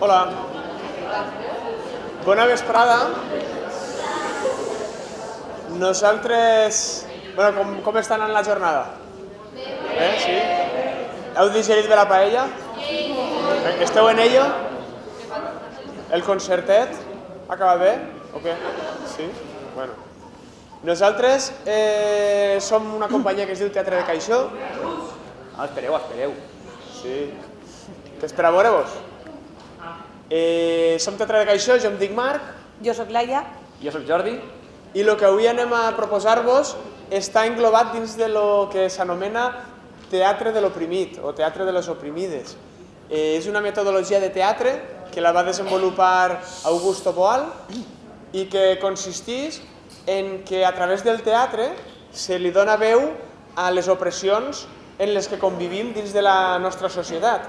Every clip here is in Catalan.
Hola. Bona vesprada. Nosaltres... Bueno, com estan en la jornada? Bé, sí? Heu digerit bé la paella? Esteu en ello? El concertet? Ha acabat bé? O què? Sí? Bueno. Nosaltres som una companyia que es diu Teatre de Caixó. Espereu. Sí. T'espera a veure-vos? Som Teatre de Caixó, jo em dic Marc. Jo sóc Laia. Jo sóc Jordi. I el que avui anem a proposar-vos està englobat dins de lo que s'anomena teatre de l'oprimit o teatre de les oprimides. És una metodologia de teatre que la va desenvolupar Augusto Boal i que consisteix en que a través del teatre se li dona veu a les opressions en les que convivim dins de la nostra societat.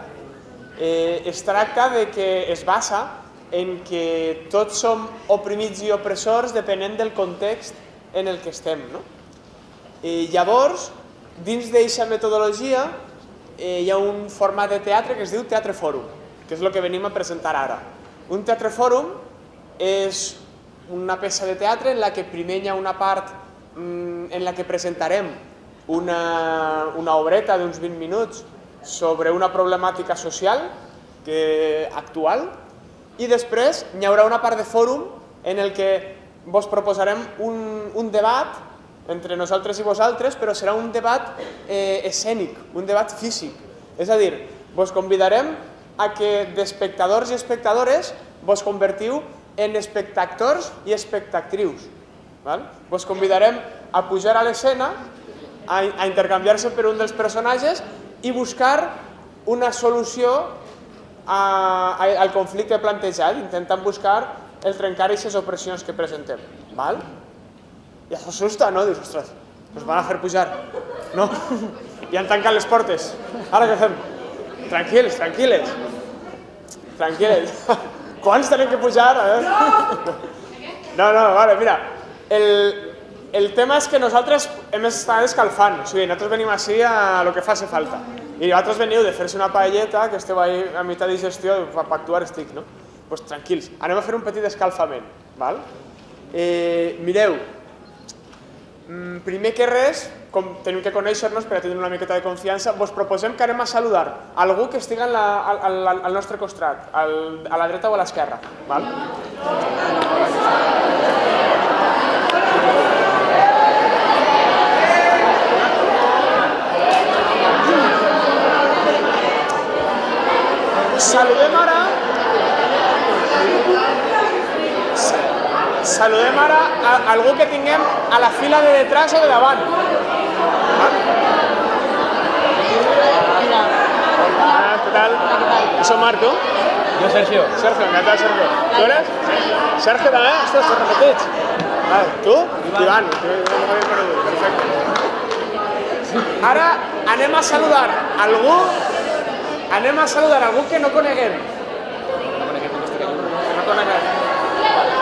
Es tracta de que es basa en que tots som oprimits i opressors depenent del context en el que estem. Llavors, dins d'aquesta metodologia hi ha un format de teatre que es diu Teatre Fòrum, que és el que venim a presentar ara. Un teatre fòrum és una peça de teatre en la que primer hi ha una part en la que presentarem una obreta d'uns 20 minuts sobre una problemàtica social actual, i després hi haurà una part de fòrum en el que vos proposarem un debat entre nosaltres i vosaltres, però serà un debat escènic, un debat físic. És a dir, vos convidarem a que d'espectadors i espectadores vos convertiu en espectactors i espectactrius. Vos convidarem a pujar a l'escena, a intercanviar-se per un dels personatges i buscar una solució al conflicte plantejat, intentant buscar el trencar aquestes opressions que presentem. I això assusta, no? Dius, ostres, ens van a fer pujar. No? I han tancat les portes. Ara què fem? Tranquils. Quants tenim que pujar? No, vale, mira. El tema és que nosaltres hem estat escalfant. O sigui, nosaltres venim així a lo que faci falta. I vosaltres veniu de fer-se una paelleta, que esteu ahí a mitjà de digestió, per actuar estic, no? Doncs tranquils, anem a fer un petit escalfament. Mireu, primer que res, com tenim que conèixer-nos per a tenir una miqueta de confiança, vos proposem que anem a saludar algú que estigui al nostre costat, a la dreta o a l'esquerra. Saludem ara algú que tinguem a la fila de detrás o de davant. Hola, ¿qué tal? ¿Soy Marco? Jo, Sergio. Sergio, encantat, Sergio. ¿Tú eres? Sergio també? Ostres, te repetits. Tu? Ivan. Perfecte. Ara anem a saludar algú que no coneguem.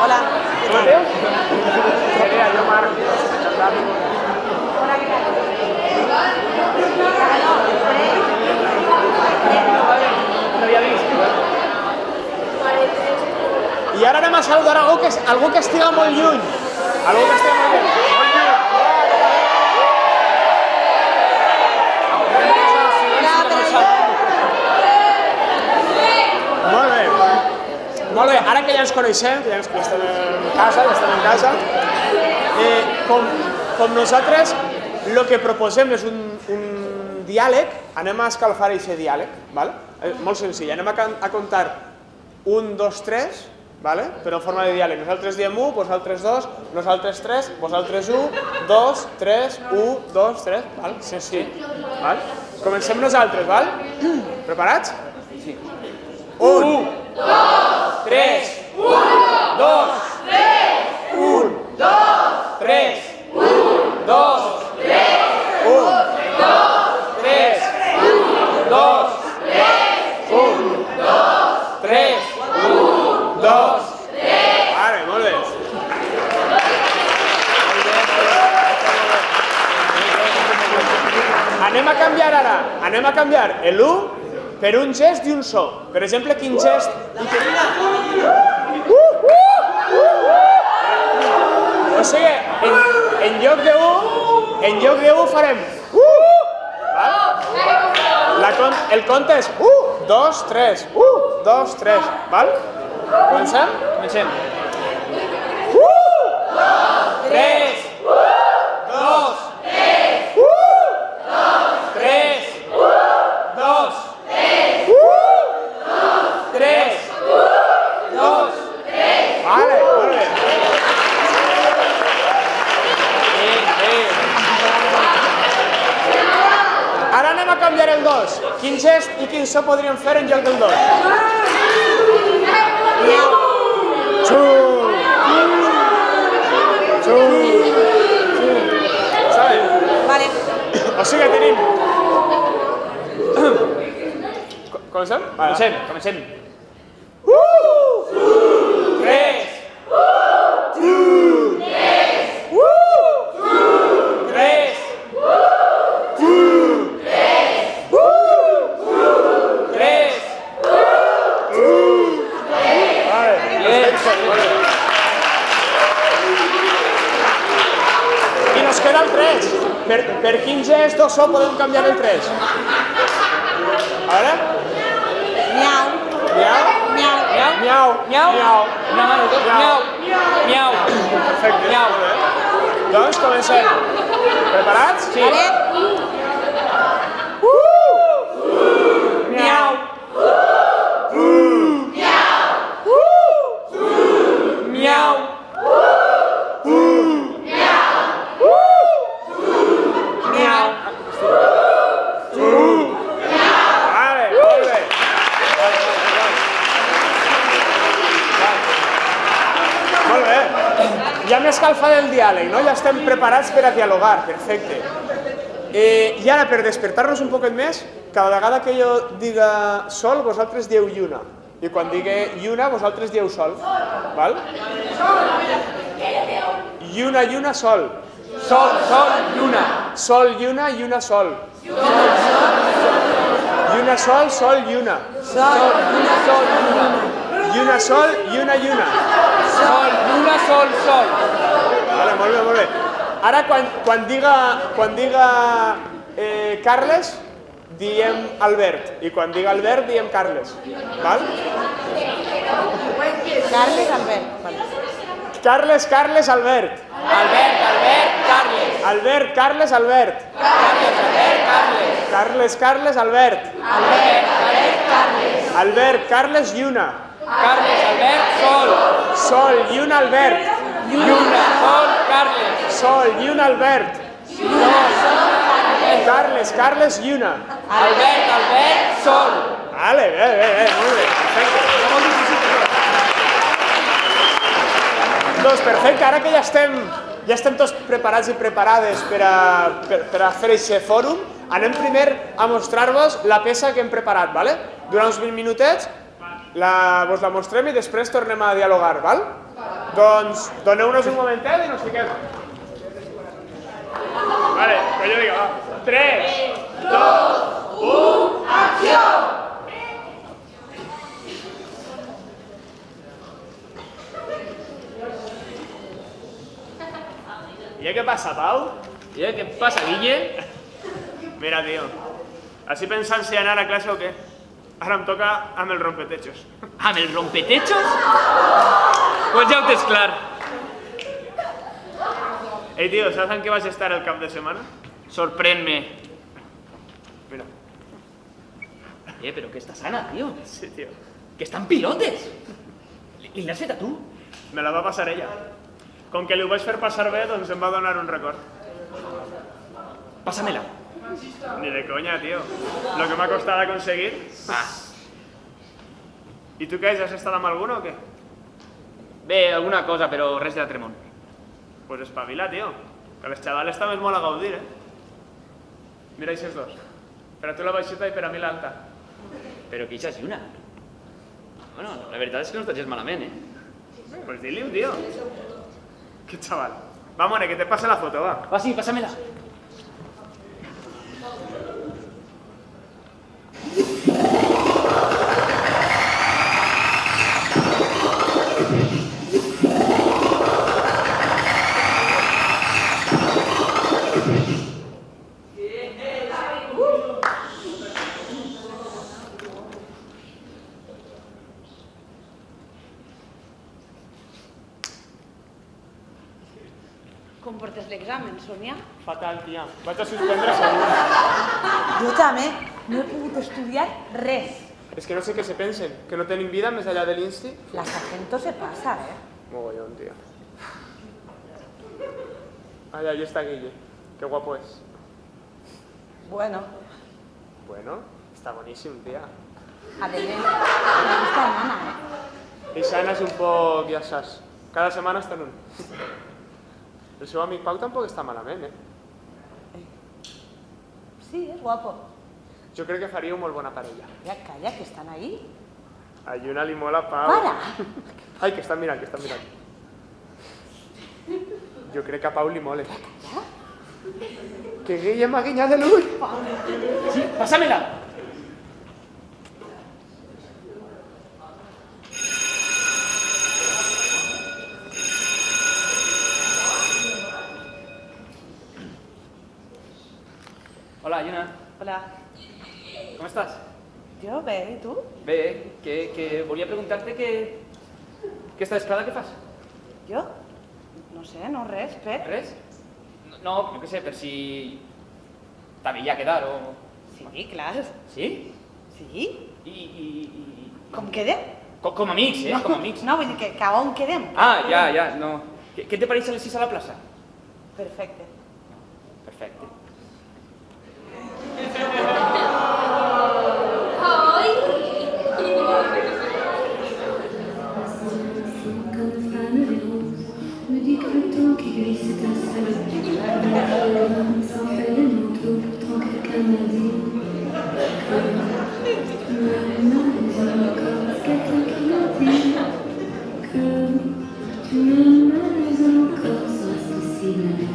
Hola. Com et dius? Seria jo, Marc. Hola, què tal? No havia vist. I ara anem a saludar algú que estiga molt lluny. Molt bé, ara que ja ens coneixem, que ja estem en casa, com nosaltres el que proposem és un diàleg, anem a escalfar aquest diàleg, molt senzill, anem a comptar 1, 2, 3, però en forma de diàleg. Nosaltres diem 1, vosaltres 2, nosaltres 3, vosaltres 1, 2, 3, 1, 2, 3, senzill. Comencem nosaltres, preparats? Sí. 1, 2, 3, 1, 2, 3, 1, 2, 3, 1, 2, 3, 1, 2, 3, 1, 2, 3, 1, 2, 3. Vale, molt bé. Anem a canviar ara. Anem a canviar l'1 per un gest i un so. Per exemple, quin gest... O sigui, en lloc de 1 farem... El compte és 1, 2, 3, 1, 2, 3, val? Comencem? Comencem. 3, 2, 3, 2, 3, 2, vale, molt bé. Ara anem a canviar el 2. Quin gest i quin so podríem fer en lloc del 2? Vale. O sigui, tenim... Comencem? Comencem. 3, 3. Per quin gest o so podem canviar el 3? A veure? Miau. Miau? Miau. Miau. Miau. Miau. Miau. Miau. Perfecte. Miau. Molt bé. Doncs comencem. Preparats? Sí. Vale. Miau. Miau. Vale, molt bé. Molt bé. Ja m'he escalfat el diàleg, no? Ja estem preparats per a dialogar, perfecte. I ara, per despertar-nos un poquet més, cada vegada que jo diga sol, vosaltres dieu lluna. I quan digui lluna, vosaltres dieu sol. Val? Lluna, lluna, sol. Sol, sol, lluna. Sol, lluna, lluna, sol. Lluna, sol, sol, lluna. Sol, lluna, sol, lluna. Lluna, sol, lluna, lluna. Sol, lluna, sol, sol. Vale, molt bé, molt bé. Ara, quan diga Carles, diem Albert. I quan diga Albert, diem Carles. Val? Carles, Albert. Vale. Carles, Carles, Albert. Albert, Albert, Carles. Albert, Carles, Albert. Carles, Albert, Carles. Carles, Carles, Albert. Albert, Albert, Carles. Albert, Carles, lluna. Carles, Albert, sol. Sol, lluna, Albert. Lluna, sol, Carles. Sol, lluna, Albert. Carles, Carles, lluna. Albert, Albert, sol. Vale, bé, molt bé. Perfecte. Doncs perfecte, ara que ja estem tots preparats i preparades per a fer aquest fòrum, anem primer a mostrar-vos la peça que hem preparat, vale? Durant uns 20 minutets vos la mostrem i després tornem a dialogar, val? Doncs doneu-nos un momentet i nos fiquem. Vale, que jo diga, va. 3, 2, 1, acció! ¿Y qué pasa, Pau? ¿Y qué pasa, Guille? Mira, tío, ¿así pensant si anar a clase o què? Ara em toca amb el rompetechos. ¿Amb el rompetechos? Pues ja ho tens clar. Ei, tío, ¿sabes en qué vas a estar el cap de semana? Sorprèn-me. Mira. Però que està sana, tio. Sí, tío. Que estan pilotes. Li l'has fet a tu? Me la va passar ella. Com que li ho vaig fer passar bé, doncs em va donar un record. Pásame-la. Ni de coña, tío. Lo que m'ha costat aconseguir. Ah. I tu què, has estat amb alguna o què? Bé, alguna cosa, però res de l'altre món. Pues espavila, tío. Que les xavales també és molt a gaudir, Mira aquests dos. Per a tu la baixeta i per a mi l'alta. Però que això és una. Bueno, la veritat és que no estàs gens malament, Pues dile, tío. Qué chaval. Va, More, que te pase la foto, va. Va, sí, pásamela. portes l'examen, Sònia? Fatal, tia. Vaig a suspendre segur. Jo també no he pogut estudiar res. És que no sé què se pensen, que no tenim vida més allà de l'Insti. La sargento se pasa, Mogollón, tia. Allà, ahí está Guille. Qué guapo es. Bueno, Bueno, está boníssim, tia. a veure, me gusta Nana, I Sana és un poc, ja saps, cada setmana està en un. El seu amic Pau tampoc està malament, Sí, és guapo. Jo crec que faríeu molt bona parella. Ja, calla, que estan ahí. A Lluna li mola Pau. Para! Ai, que estan mirant, que estan mirant. Jo crec que a Pau li mola. Que Guille m'ha guinyat de l'ull. Sí, pásamela. Hola, Lluna. Hola. Com estàs? Jo bé, i tu? Bé, que volia preguntar-te que aquesta vesprada què fas? Jo? No sé, no res, per. Res? No, jo què sé, per si t'havia quedar o... Sí, clar. Sí? Sí? I... Com quedem? Com amics, com amics. No, vull dir que a on quedem? Ah, ja, no. Què te pareix a les 6 a la plaça? Perfecte. Perfecte. Me dit que le temps qui glisse est installé. Sans faire le manteau, pourtant quelqu'un m'a dit que tu m'avais mal encore. Quelqu'un qui m'a dit que tu m'aimes encore sans possible.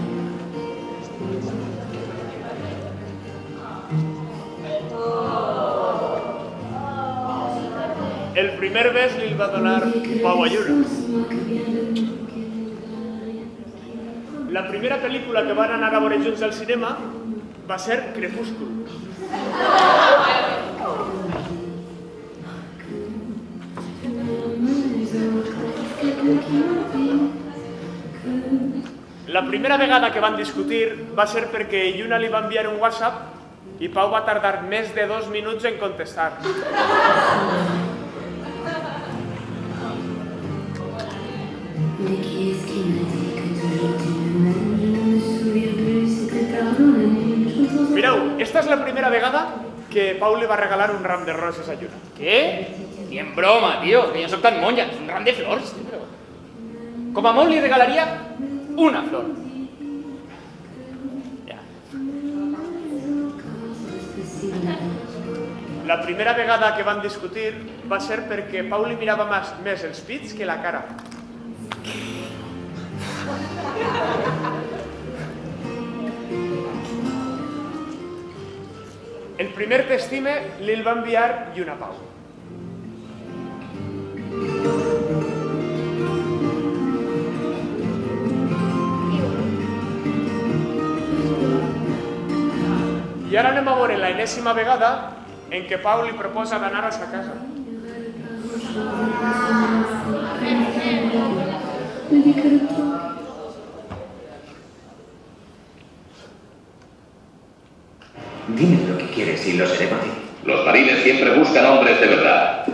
El primer bes li va donar Pau a Lluna. La primera pel·lícula que van anar a veure junts al cinema va ser Crepúsculo. La primera vegada que van discutir va ser perquè Lluna li va enviar un WhatsApp i Pau va tardar més de 2 minuts en contestar. Mais qui est-ce qui m'a dit que toujours tu m'aimes? Je ne me souviens plus, c'était tard dans la nuit. Mireu, esta és la primera vegada que Pau li va regalar un ram de roses a Lluna. Què? Ni en broma, tio, que jo soc tan monja. És un ram de flors, tio, però... Com a molt li regalaria una flor. Ja. La primera vegada que van discutir va ser perquè Pau li mirava més els pits que la cara. El primer t'estime li'l va enviar Lluna Pau. I ara anem a veure la enèsima vegada en què Pau li proposa d'anar a sa casa. Dime lo que quieres y lo seré por ti. Los mariles siempre buscan hombres de verdad.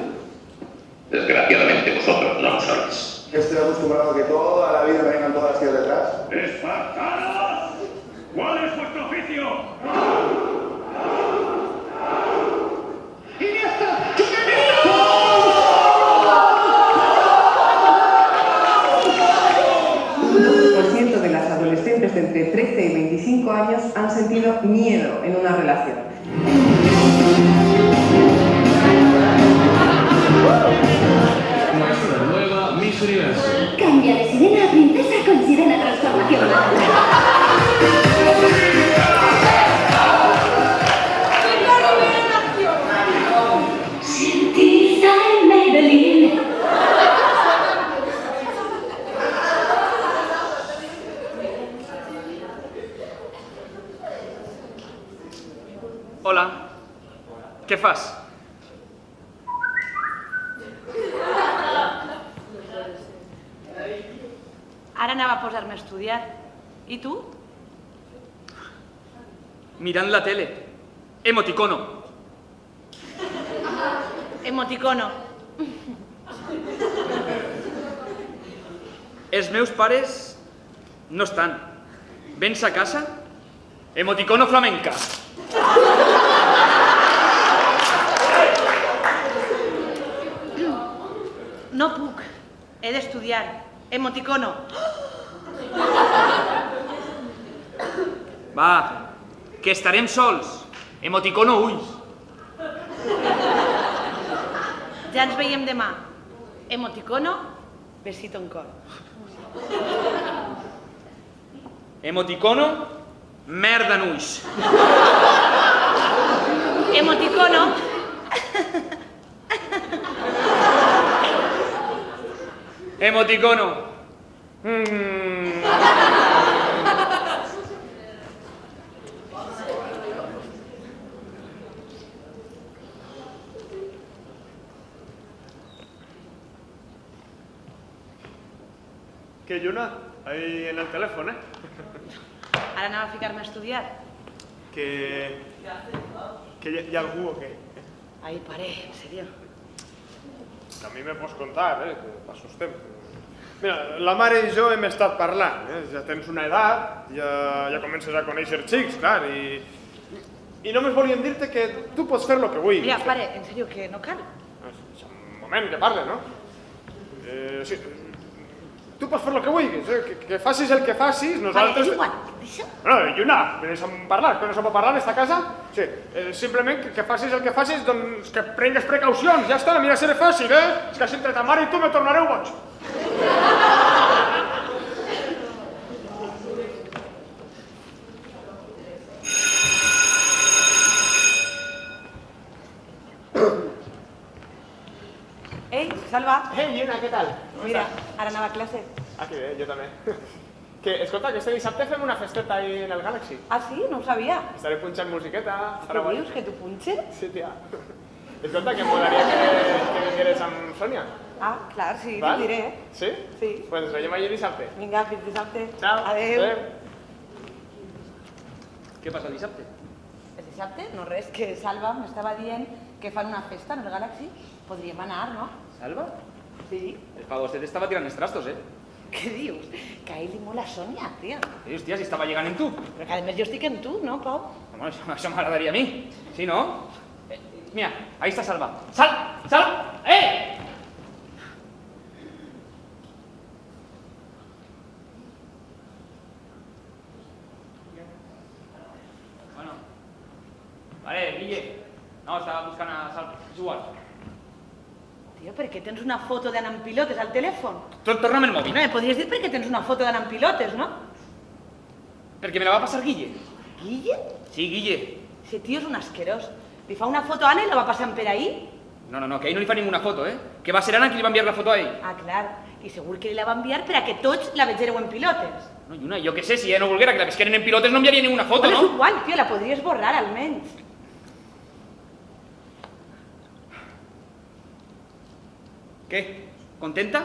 Desgraciadamente vosotros no lo sois. Estoy acostumbrado a que toda la vida me vengan todas las tías detrás. ¡Espartanos! ¿Cuál es vuestro oficio? El 12% de las adolescentes de entre 13 y 25 años han sentido miedo en una relación. Nuestra nueva Miss Universo. Cambia de sirena a princesa con sirena transformación. Sentida en Medellín. Hola. Què fas? Ara anava a posar-me a estudiar. I tu? Mirant la tele. Emoticono. Emoticono. Els meus pares no estan. Vens a casa? Emoticono flamenca. No puc. He d'estudiar. Emoticono. Va, que estarem sols. Emoticono ulls. Ja ens veiem demà. Emoticono, besito en cor. Emoticono, merda en ulls. Emoticono. Emoticono. ¿Qué, Yuna? Ahí en el teléfono, ¿eh? Ara anava a ficar-me a estudiar. Que hi ha algú o què? Ai, pare, en serio. A mi me pots contar, que passos temps. Mira, la mare i jo hem estat parlant, ja tens una edat, ja comences a conèixer xics, clar, i només volíem dir-te que tu pots fer el que vulguis. Mira, pare, en serio, que no cal. Un moment, que parle, no? Sí, tu pots fer el que vulguis, que facis el que facis, nosaltres... Vale, és igual, deixa. Bueno, Lluna, deixa'm parlar, que no se pot parlar en esta casa? Sí, simplement que facis el que facis, doncs que prengues precaucions, ja està, mira, seré fàcil, És que si entre ta mare i tu me tornareu boig. Ei, Salva. Lluna, què tal? Mira, ara anava a classe. Ah, que bé, jo també. Escolta, que este dissabte fem una festeta ahí en el Galaxy. Ah, sí? No ho sabia. Estaré punxant musiqueta. Què dius, que tu punxes? Sí, tia. Escolta, que em molaria que vingueres amb Sònia. Ah, clar, sí, Val? t'ho diré. Sí? Sí. Pues ens veiem allí dissabte. Vinga, fins dissabte. Ciao. Adéu. Què passa dissabte? El dissabte? No res, que Salva m'estava dient que fan una festa en el Galaxy. Podríem anar, no? Salva? Sí. El pavo este t'estava tirant els trastos, Què dius? Que a ell li mola Sònia, tia. Què dius, tia, si estava llegant en tu? Però que a més jo estic en tu, no, Pau? Bueno, això m'agradaria a mi. Sí, no? Mira, ahí está Salva. ¡Sal! ¡Sal! ¡Eh! Bueno. Vale, Guille. No, estava buscant a Salva. És igual. Tio, per què tens una foto d'anant amb pilotes al telèfon? Torna'm el mòbil. No, me podries dir per què tens una foto d'anant amb pilotes, no? Perquè me la va passar Guille. Guille? Sí, Guille. Ese tio és un asquerós. Li fa una foto a Anna i la va passant per ahí? No, que a ell no li fa ninguna foto, Que va ser Anna qui li va enviar la foto a ell. Ah, clar. I segur que li la va enviar per a que tots la vegéreu en pilotes. No, Lluna, jo què sé, si ella no volguera que la visqueren en pilotes no enviaria ninguna foto, Bueno, no? és igual, tio, la podries borrar, almenys. Què? Contenta?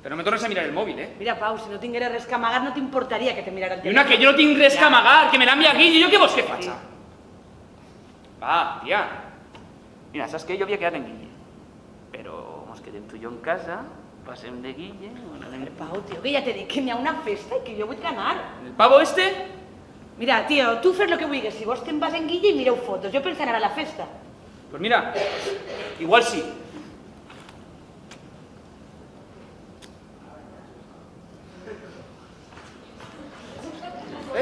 Però no me tornes a mirar el mòbil, Mira, Pau, si no tinguera res que amagar, no t'importaria que te mirara el telèfon. Lluna, que jo no tinc res que amagar, que me l'ha enviat Guille, jo què vols que faci? Va, tia. Mira, saps què? Jo havia quedat en Guille. Però mos quedem tu i jo en casa, passem de Guille... Pau, tio, que ja t'he dit que n'hi ha una festa i que jo vull anar. El pavo este? Mira, tio, tu fes el que vulguis. Si vols te'n vas en Guille i mireu fotos. Jo penso anar a la festa. Pues mira, igual sí.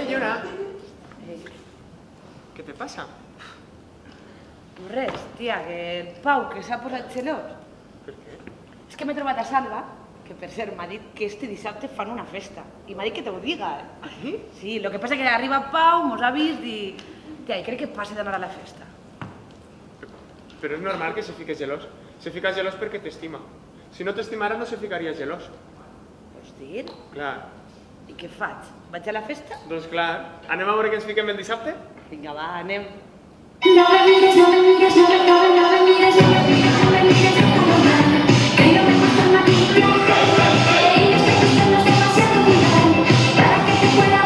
Lluna. ¿Qué te pasa? No res, tia, que el Pau, que s'ha posat xelós. Per què? És que m'he trobat a Salva, que per cert m'ha dit que este dissabte fan una festa. I m'ha dit que te ho diga. Sí? Sí, lo que passa que arriba Pau, mos ha vist i... Tia, i crec que passi d'anar a la festa. Però és normal que se fique gelós. Se fica gelós perquè t'estima. Si no t'estimara no se ficaria gelós. Vols dir? Clar. I què faig? Vaig a la festa? Doncs clar. Anem a veure que ens fiquem el dissabte? Vinga, va, anem. No me mires, no me mires, no me mires, no me mires, no me mires, no me mires, que no me gusta el maquillaje y los pechos son demasiado grandes para que te pueda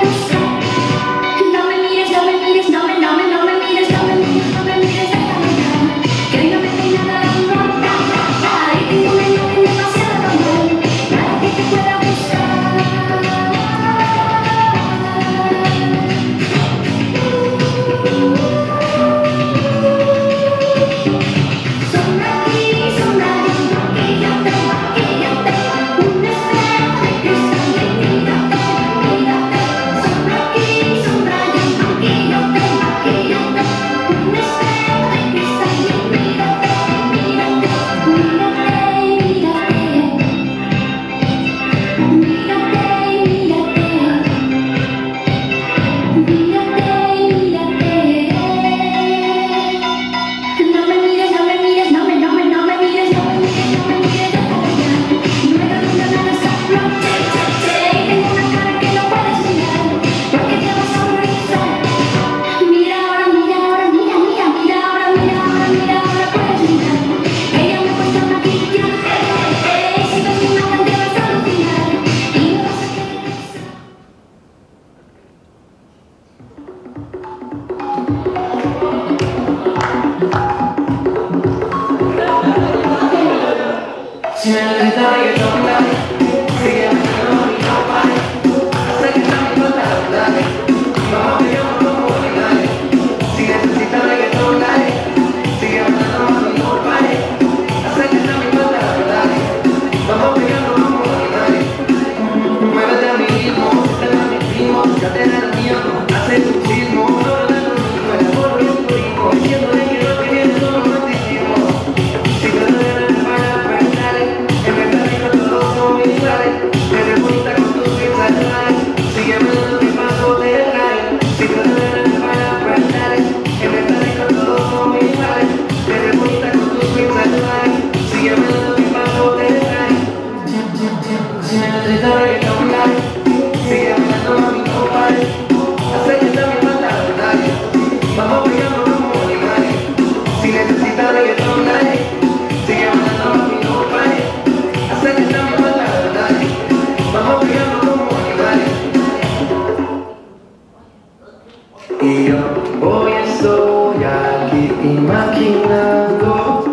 Y yo hoy estoy aquí imaginando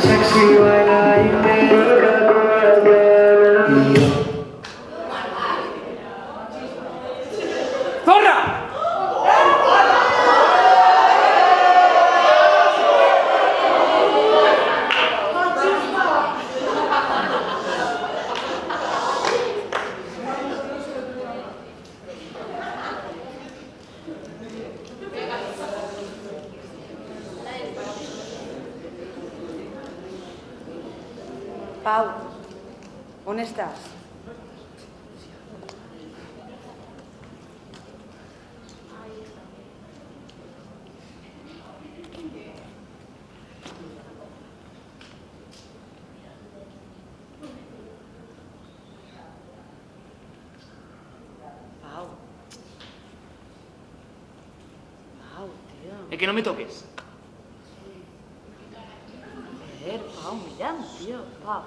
sexy baila y me y yo ¡Zorra! Pau, on estàs? Pau. Pau, tio. Que no me toques. Pau, mira'm, tio. Pau,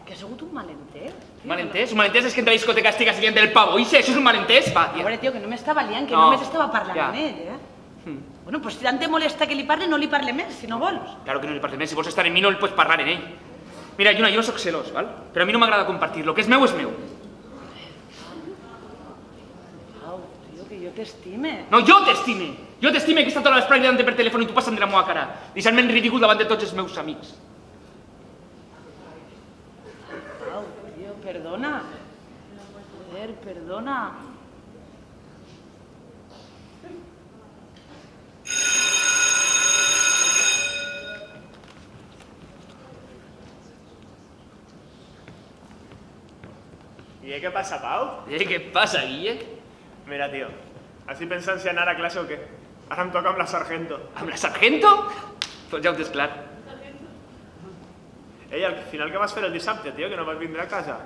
que ha sigut un malentès. ¿Un malentès? Un malentès és que entra a discoteca estigues dient del pavo. Ixe, això és un malentès? Va, A tia. veure, tio, que no m'estava liant, que No, només estava parlant ja. amb ell, Bueno, pues si tant te molesta que li parle, no li parle més, si no vols. Claro que no li parles més. Si vols estar en mi, no li pots parlar en ell. Mira, Lluna, jo no soc celós, val? Però a mi no m'agrada compartir. Lo que és meu és meu. Pau, tio, que jo t'estime. No, jo t'estime! Jo t'estime que he estat tota l'espai cridant-te per telèfon i tu passant de la meva cara. Deixant-me en ridícul davant de tots els meus amics. Pau, tio, perdona. Joder, perdona. ¿Y qué pasa, Pau? ¿Qué passa, Guille? Mira, tío, así pensant si anar a clase o què? Ara em toca amb la sargento. Amb la sargento? Doncs ja ho tens clar. Ei, al final què vas fer el dissabte, tio, que no vas vindre a casa?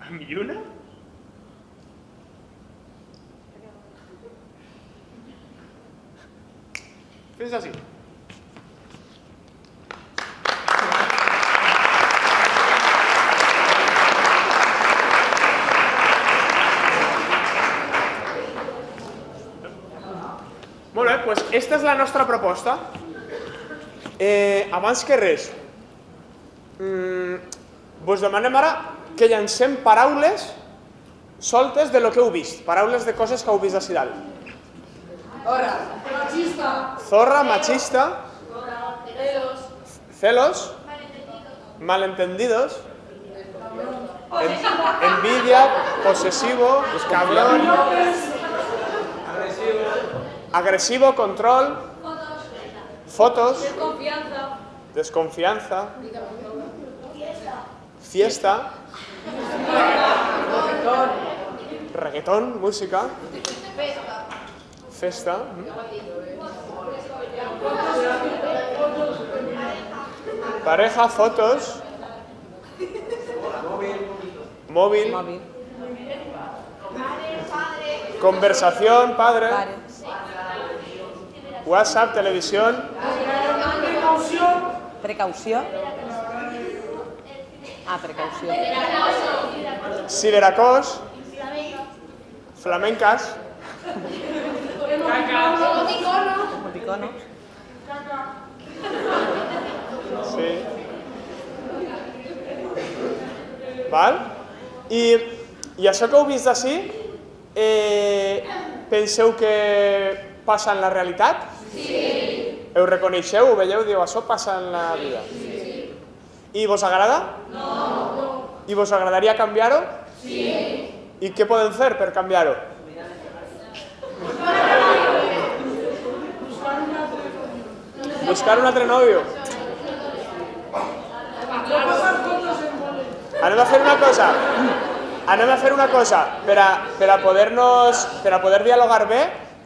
Amb Lluna? Fes així. Molt bé, doncs esta és la nostra proposta. Abans que res, vos demanem ara que llancem paraules soltes de lo que heu vist, paraules de coses que heu vist ací dalt. Zorra, machista, celos, malentendidos, envidia, posesivo, cabrón, agresivo, control, fotos, desconfianza, fiesta, reggaetón, música, festa, pareja, fotos, móvil, conversación, padre, WhatsApp, televisión, Precaució. Ah, precaució. ciberacós, flamencas. Emoticonos. Sí. Val? I això que heu vist d'ací, penseu que passa en la realitat? Sí. Ho reconeixeu, ho veieu, diu, això passa en la vida? Sí. I vos agrada? No. I vos agradaria canviar-ho? Sí. I què podem fer per canviar-ho? Buscar un altre nòvio. Anem a fer una cosa, per a poder dialogar bé,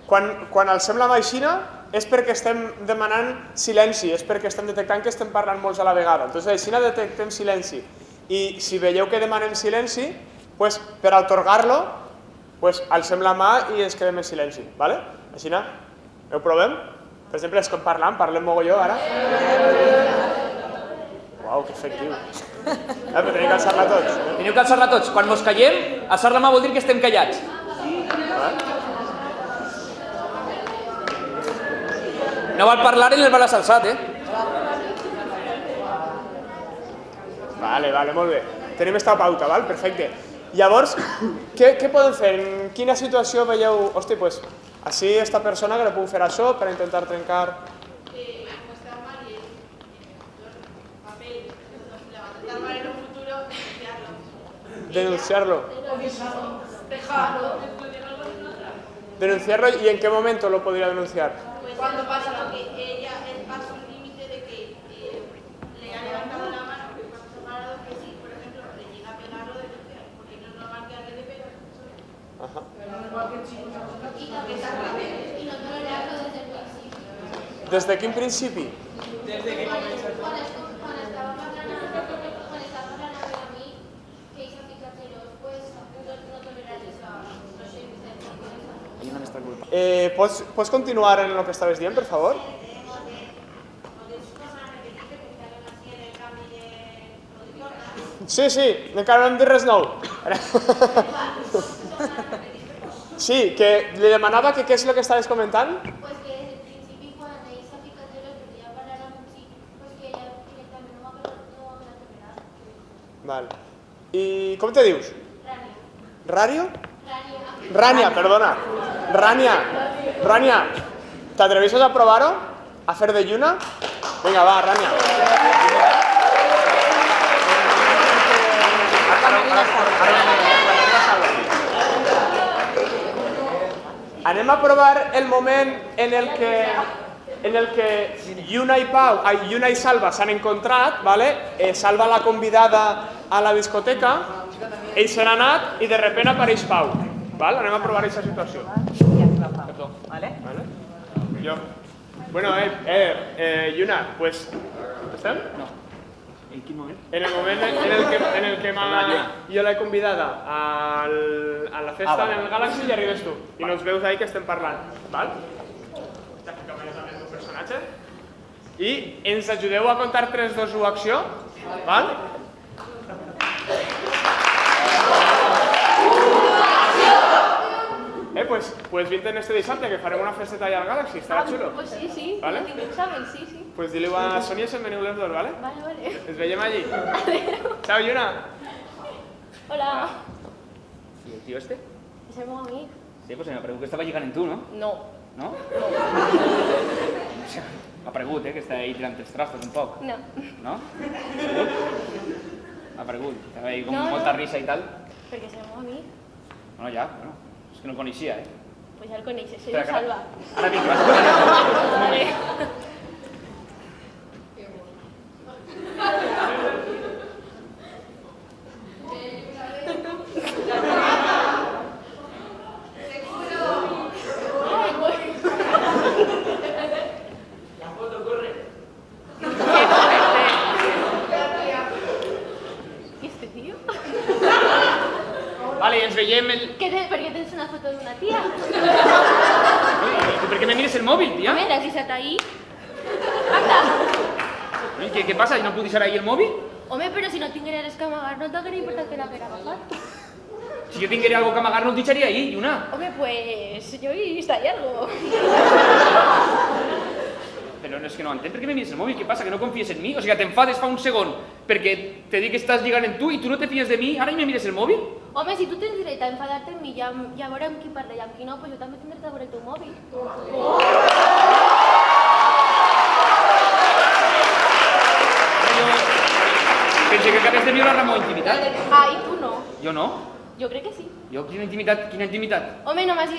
quan els sembla aixina és perquè estem demanant silenci, és perquè estem detectant que estem parlant molts a la vegada. Entonces, aixina detectem silenci. I si veieu que demanem silenci, per atorgar-lo, alcem la mà i ens quedem en silenci. Aixina, ho provem? Per exemple, estem parlem mogolló ara. Uau, que efectiu. Però teniu que alçar-la tots. Teniu que alçar-la tots. Quan mos callem, alçar la mà vol dir que estem callats. No val parlar en el balanç alçat, Vale, molt bé. Tenim esta pauta, perfecte. Llavors, què podem fer? En quina situació veieu, hosti, així esta persona que li puc fer això per intentar trencar... Denunciarlo. Denunciarlo, ¿y en qué momento lo podría denunciar? Cuando pasa lo que ella pasa un límite de que le ha levantado la mano, que pasa separado, que si, por ejemplo, le llega a pegar o denunciar, porque no es normal que alguien le pegue. Ajá. Y no tolerarlo desde el principio. ¿Desde quin principi? Desde que comenzó. Quan estava parlant a mi, que ella fica celos, pues no tolerar esa, no sé, ¿Puedes continuar en lo que estabas dient, per favor? Sí, encara no hem dit res nou. Sí, que li demanava que què és el que estaves comentant? Pues que desde el principi, quan ell s'ha ficat celos, perquè ja parlar amb un xic, pues que ella directament no va tolerar. Val. I com te dius? Rània. ¿Rario? Rania, perdona. Rania, ¿t'atrevises a provar-ho? A fer de lluna? Vinga, va, Rania. Anem a provar el moment en el que Lluna i Salva s'han encontrat, Salva l'ha convidada a la discoteca, ells se n'han anat i de sobte apareix Pau. Anem a provar aquesta situació. Jo. Bueno, Lluna, pues... ¿Estem? No. ¿En quin moment? En el moment en el que jo l'he convidada a la festa en el Galaxy i arribes tu. I no ens veus ahí que estem parlant. Està aquí també el personatge. I ens ajudeu a contar 3, 2, 1, acció. Val? Pues vinte en este dissabte que farem una festeta allà al Galaxy, estarà xulo. Pues sí, no tinc examen, sí. Pues dile a Sonia se'n veniu les dos, ¿vale? Vale. Ens veiem allí. Chao, Lluna. Hola. ¿Y el tío este? Es el meu amic. Sí, pues me ha pregut que estava lligant en tu, no? No. No? Ha pregut, que està ahí tirant els trastos un poc. No. No? Segur? Ha pregut. Estava ahí con molta risa i tal. Perquè és el meu amic. Bueno, ja, és que no el coneixia, Pues ja el coneixes, soy un Salva. Ara vinc, va. Vale. Vale, ens veiem el... Per què tens una foto d'una tia? Per què me mires el mòbil, tia? Home, l'has deixat ahí? Anda! Què passa? No puc deixar ahí el mòbil? Home, però si no tinguera res que amagar, no t'hauria importat que l'haguera agafat. Si yo tinguera algo que amagar, no ho deixaria ahí, Lluna. Home, pues yo he visto ahí algo. Però no és que no entenc per què me mires el mòbil, què passa, que no confies en mi? O sigui, t'enfades fa un segon perquè te dic que estàs lligant en tu i tu no te fies de mi, ara me mires el mòbil? Home, si tu tens dret a enfadar-te amb mi i a veure amb qui parla i amb qui no, pues jo també tindré dret a veure el teu mòbil. Pensé que acabes de violar la meva intimitat. Ah, i tu no? Jo no? Jo crec que sí. Jo quina intimitat? Home, no m'has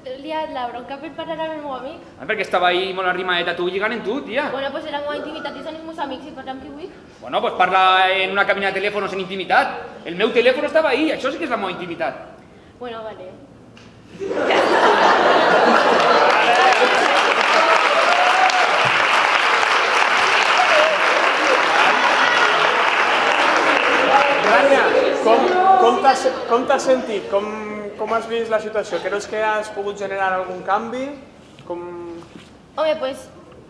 liat la bronca per parlar amb el meu amic. Perquè estava ahí molt arrimadet a tu lligant en tu, tia. Bueno, pues era la meva intimitat i són els meus amics i parlar amb qui vull. Bueno, pues parla en una cabina de telèfons en intimitat. El meu telèfon estava ahí, això sí que és la meva intimitat. Bueno, vale. Rània, com t'has sentit? Com has vist la situació? Creus que has pogut generar algun canvi? Home, pues,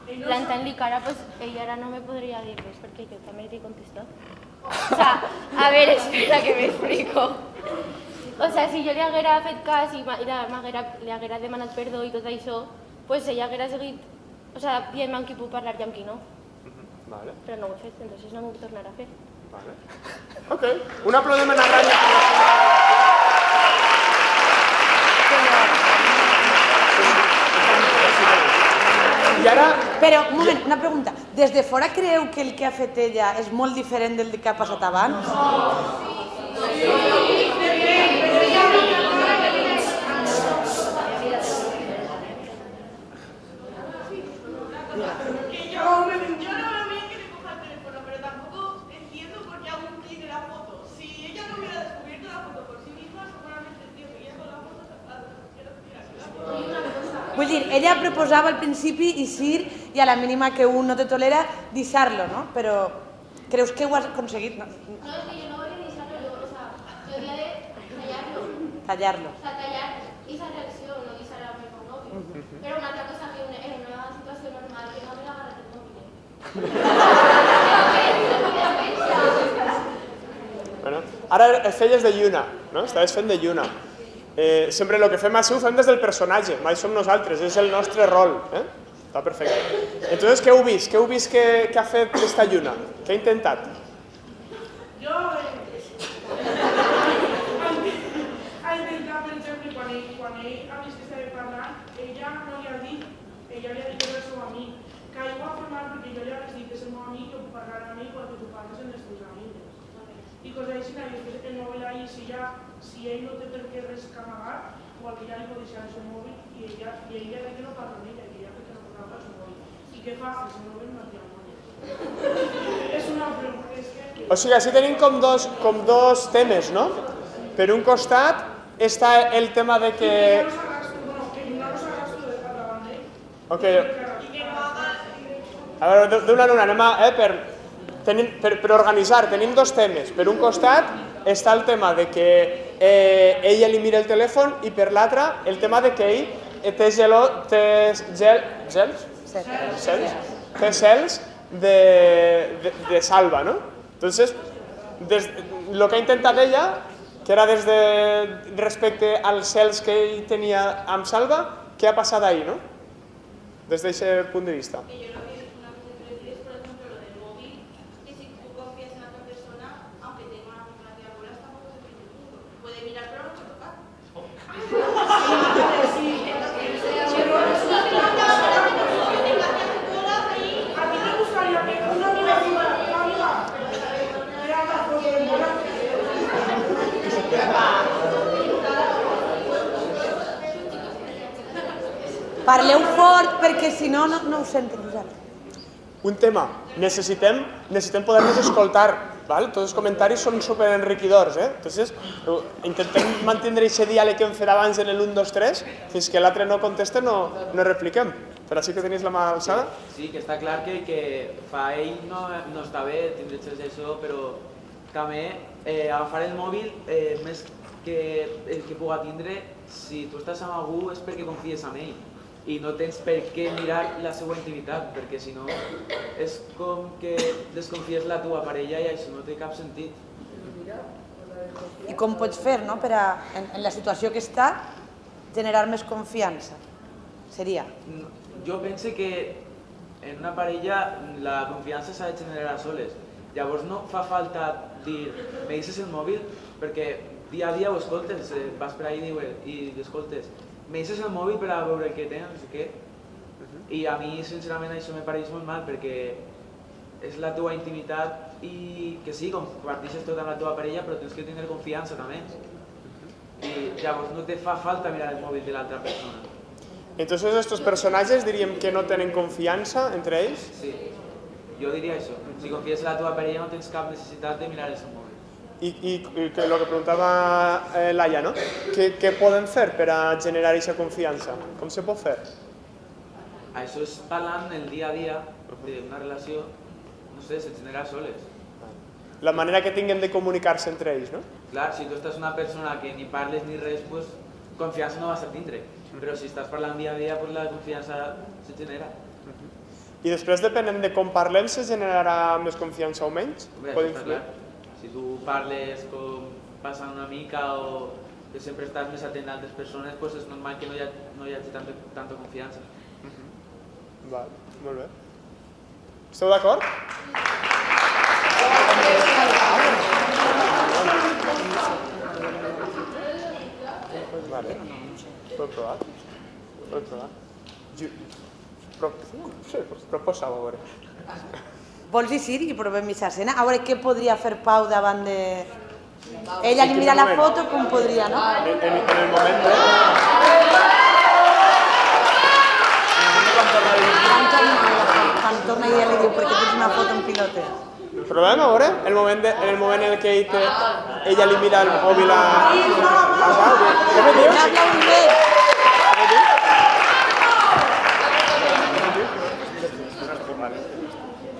plantant-li cara, pues, ella ara no me podria dir res perquè jo també li he contestat. O sea, a ver, espera que me explico. O sea, si jo li haguera fet cas i li haguera demanat perdó i tot això, pues ella haguera seguit, o sea, dient amb qui puc parlar i amb qui no. Vale. Però no ho he fet, entonces no m'ho tornarà a fer. Vale. Ok. Un aplaudiment a Rània. I ara... Però, un moment, una pregunta. Des de fora creu que el que ha fet ella és molt diferent del que ha passat abans? Vull dir, ella proposava al principi eixir i a la mínima que un no te tolera, deixar-lo, no? Però creus que ho has aconseguit? No, és que jo no volia deixar-lo, o sea, jo havia de tallar-lo. Tallar-lo. O sea, tallar esa reacció, no deixar al meu nòvio. Però una altra cosa que en una situació normal que no me l'agarrat el mòbil. Bueno, ara feies de lluna, no? Estaves fent de lluna. Sempre el que fem així ho fem des del personatge, mai som nosaltres, és el nostre rol. Està perfecte. Entonces, què heu vist? Què heu vist que ha fet aquesta lluna? Què ha intentat? Jo ha intentat, per exemple, quan ell ha vist que estava parlant, ella no li ha dit, ella li ha dit que era el seu amic, que ell ho ha format perquè jo li havia dit que és el meu amic, que puc parlar amb ell quan tu parles amb les teves amigues. I coses així, i després el mòbil ahí, si ell no té per què res que amagar, igual que ja li pot deixar el seu mòbil i ella diu que no parla amb ella, que ella perquè no parla el seu mòbil. I què fa? El seu mòbil no té el mòbil. És una pregunta, és que... O sigui, així tenim com dos temes, no? Per un costat està el tema de que... Que no s'agasto de davant d'ell. Ok. A veure, d'una en una, anem a... Per organitzar, tenim dos temes. Per un costat està el tema de que ella li mira el telèfon i per l'altre el tema de que ell té cels de Salva, no? Entonces, lo que ha intentat ella, que era des de respecte als cels que ell tenia amb Salva, què ha passat ahí, no? Des d'aquest punt de vista. Parleu fort perquè si no, no ho senten vosaltres. Un tema, necessitem poder-nos escoltar, ¿vale? Tots els comentaris són superenriquidors, Entonces, intentem mantenir aquest diàleg que hem fet abans en el 1, 2, 3, fins que l'altre no contesta no repliquem. Però sí que tenéis la mà alçada? Sí, que està clar que el que fa ell no està bé, tindre xels d'això, però també agafar el mòbil, més que el que puga tindre, si tu estàs amb algú és perquè confies en ell. I no tens per què mirar la seva intimitat, perquè si no és com que desconfies la teva parella i això no té cap sentit. I com pots fer per a, en la situació que està, generar més confiança? Seria? Jo penso que en una parella la confiança s'ha de generar soles. Llavors no fa falta dir, me deixes el mòbil, perquè dia a dia ho escoltes, vas per ahí i escoltes, me deixes el mòbil per a veure què tens, no sé què. I a mi, sincerament, això me pareix molt mal, perquè és la teva intimitat i que sí, comparteixes tot amb la teva parella, però tens que tenir confiança també. I llavors no te fa falta mirar el mòbil de l'altra persona. Entonces estos personajes diríem que no tenen confiança entre ells? Sí, jo diria això. Si confies en la teva parella no tens cap necessitat de mirar el seu mòbil. I lo que preguntava Laia, no? Què poden fer per a generar aquesta confiança? Com se pot fer? Això és parlant el dia a dia d'una relació, no sé, se genera soles. La manera que tinguen de comunicar-se entre ells, no? Clar, si tu estàs una persona que ni parles ni res, pues confiança no vas a tindre. Però si estàs parlant dia a dia, pues la confiança se genera. I després, depenent de com parlem, se generarà més confiança o menys? Hombre, està clar. Si tu parles com passant una mica o que sempre estàs més atent a altres persones, pues és normal que no hi hagi tanta confiança. Val, molt bé. Esteu d'acord? Vale. Podem provar? Podem provar? Sí, proposa-ho, a veure. Vols dir i provem aquesta escena? A veure què podria fer Pau davant de... Ella li mira la foto, com podria, no? En el moment de... Quan torna i ella li diu, perquè tens una foto en pilotes. Provem, a veure? En el moment en què ella li mira el mòbil a Pau. Què me dius?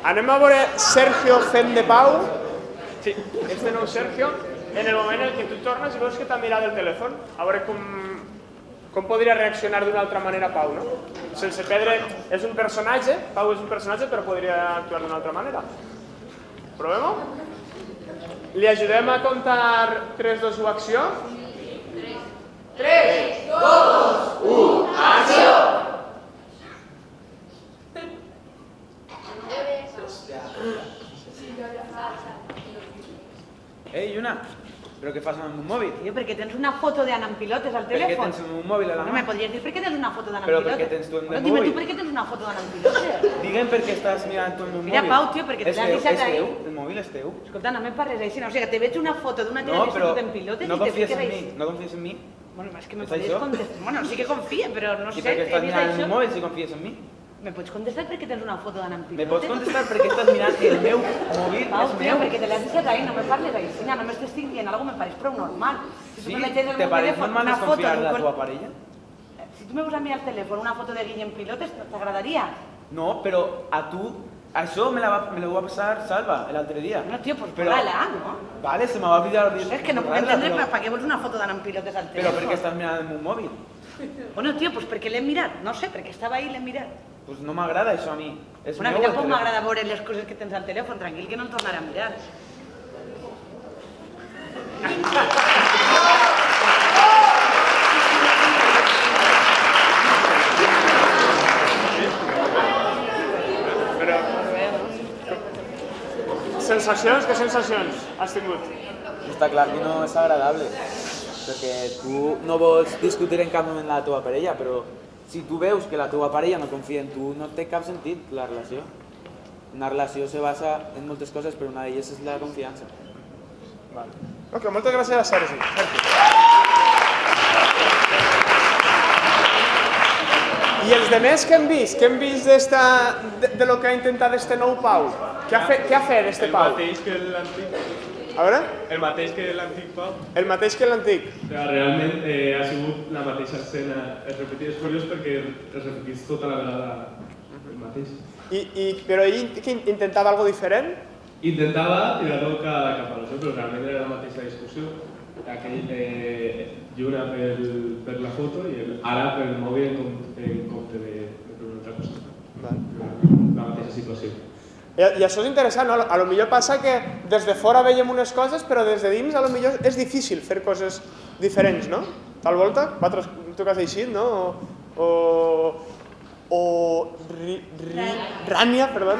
Anem a veure Sergio fent de Pau. Sí, este nou Sergio. En el moment en què tu tornes i veus que t'ha mirat el telèfon, a veure com podria reaccionar d'una altra manera Pau, no? Sense perdre... És un personatge, Pau és un personatge, però podria actuar d'una altra manera. Provem-ho? Li ajudem a comptar 3, 2, 1, acció? 3, 2, 1, acció! Ei, Lluna, però què fas amb un mòbil? Tio, perquè tens una foto d'Anna en pilotes al telèfon. Per què tens un mòbil a la mà? No me podries dir per què tens una foto d'Anna en Però pilotes. per què tens tu en el Dime mòbil? tu per què tens una foto d'Anna en pilotes. Digue'm per què estàs mirant tu en un mòbil. Mira, Pau, tio, perquè te l'has deixat ahí. És teu? El mòbil és teu? Escolta, no me parles així, no? O sigui, te veig una foto d'una tele que surt en pilotes no i te confies fiques en mi, així. no confies en mi? Bueno, és que me És podries això? contestar. Bueno, sí que confia, però no sé. I per què estàs he vist mirant això. el mòbil si confies en mi? Me pots contestar perquè tens una foto d'Anna en pilotes? Me pots contestar perquè estàs mirant el meu mòbil Pau, és tio, meu? perquè te l'has deixat ahí, no me parles així, només t'estic dient algo me pareix prou normal. Si tu Sí? me veig en el Te meu pareix telèfon normal una foto desconfiar de la d'un teva parella? Si tu me veus a mi al telèfon una foto de Guille en pilotes, t'agradaria? No, però a tu... Això me lo va passar Salva l'altre dia. No, tio, pues Però- borra-la, no? Vale, se me va oblidar... És que no puc entendre per què vols una foto d'Anna en pilotes al telèfon. Però per què estàs mirant el meu mòbil? Bueno, tio, pues perquè l'he mirat. No sé, perquè estava ahí i l'he mirat. Pues no m'agrada això a mi. És Bueno, a meu mi el tampoc telèfon. m'agrada veure les coses que tens al telèfon. Tranquil, que no el tornaré a mirar. Però... Sensacions? Què sensacions has tingut? Està clar que no és agradable, perquè tu no vols discutir en cap moment la teva parella, però si tu veus que la teva parella no confia en tu, no té cap sentit la relació. Una relació se basa en moltes coses, però una d'elles és la confiança. Vale. Ok, moltes gràcies, Sergi. I els demés que hem vist? Què hem vist de lo que ha intentat este nou Pau? Què ha fet este Pau? El mateix que l'antic. A veure? El mateix que l'antic Pau. El mateix que l'antic. Realment ha sigut la mateixa escena. Es repetia, és curiós perquè es repetís tota la vegada el mateix. Però ell intentava alguna diferent? Intentava tirar-ho cap a l'oció, però realment era la mateixa discussió. Aquell Lluna per la foto i ara per el mòbil en compte de per una altra cosa. La mateixa situació. I això és interessant, no? A lo millor passa que des de fora veiem unes coses, però des de dins a lo millor és difícil fer coses diferents, no? Tal volta? Tu que has eixit, no? Rània, perdó.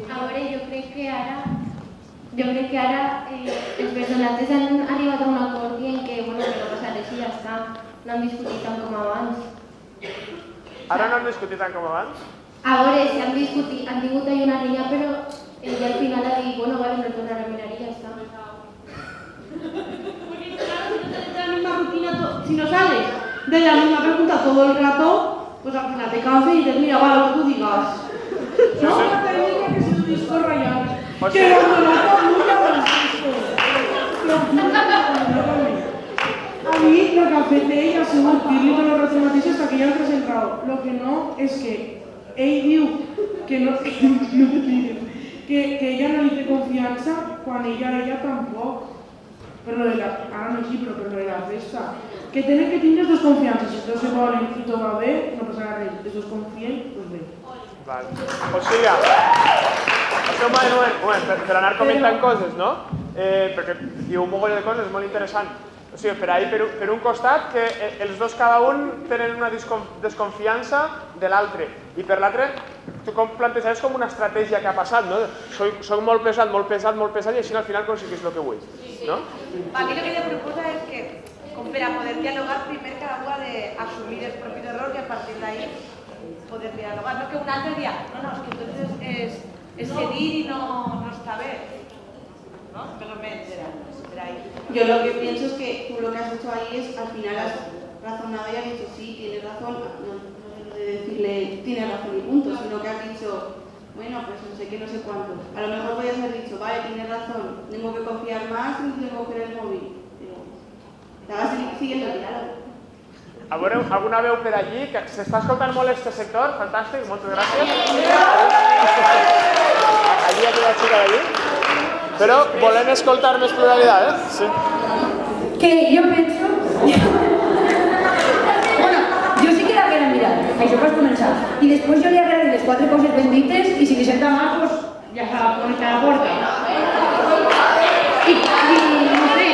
A veure, jo crec que ara els personatges han arribat a un acord i en què, bueno, que no passa res i ja està. No han discutit tant com abans. Ara no han discutit tant com abans? A veure, si han discutit, han tingut ahí una riña, però ella al final ha dit, bueno, vale, no tornaré a mirar y ya está. Porque claro, si no sales de la misma rutina, si no sales de la misma pregunta todo el rato, pues al final te cansas y dices, mira, vale, lo que tú digas. No, la técnica que se tu disco rayado. Que cuando no nunca a mí lo que afecté ella según dir-li los retromatices hasta que ya has entrado. Lo que no es que ell diu que no que ella no li té confiança quan ella tampoc. Però ara no així, però lo de la festa. Que tenen que tindre dos confiances. Si dos se volen i tot va bé, no passarà res. Si dos confien, doncs bé. Vale. O sigui, un moment, per anar comentant coses, no? Perquè diu un mogoll de coses molt interessant. O sigui, per un costat, que els dos cada un tenen una desconfiança de l'altre. I per l'altre, tu plantejaves com una estratègia que ha passat, no? Soc molt pesat, i així al final aconseguís el que vull, no? A mí lo que ella proposa es que, para poder dialogar, primero cada uno ha de asumir el propio error y a partir de ahí poder dialogar. No que un altre diga, no, es que entonces es cedir y no está bien. ¿No? Pero me enterará. Yo lo que pienso es que tú lo que has hecho ahí es, al final has razonado y has dicho, sí, tienes razón, no de decirle, tienes razón y punto, sino que has dicho, bueno, pues no sé qué, no sé cuánto. A lo mejor podrías haber dicho, vale, tienes razón, tengo que confiar más y tengo que coger el móvil. Estabas siguiendo el diálogo. A veure, alguna veu per allí? S'està escoltant molt este sector? Fantàstic, moltes gràcies. Allí hi ha una xica d'allí. Però volem escoltar més pluralitat, ¿eh? Sí. Que yo pienso... Bueno, yo sí que la quiero mirar, això per començar. I després jo li agradi les 4 coses ben dites i si li senta mal, pues ja se la conecta a la porta. I no sé,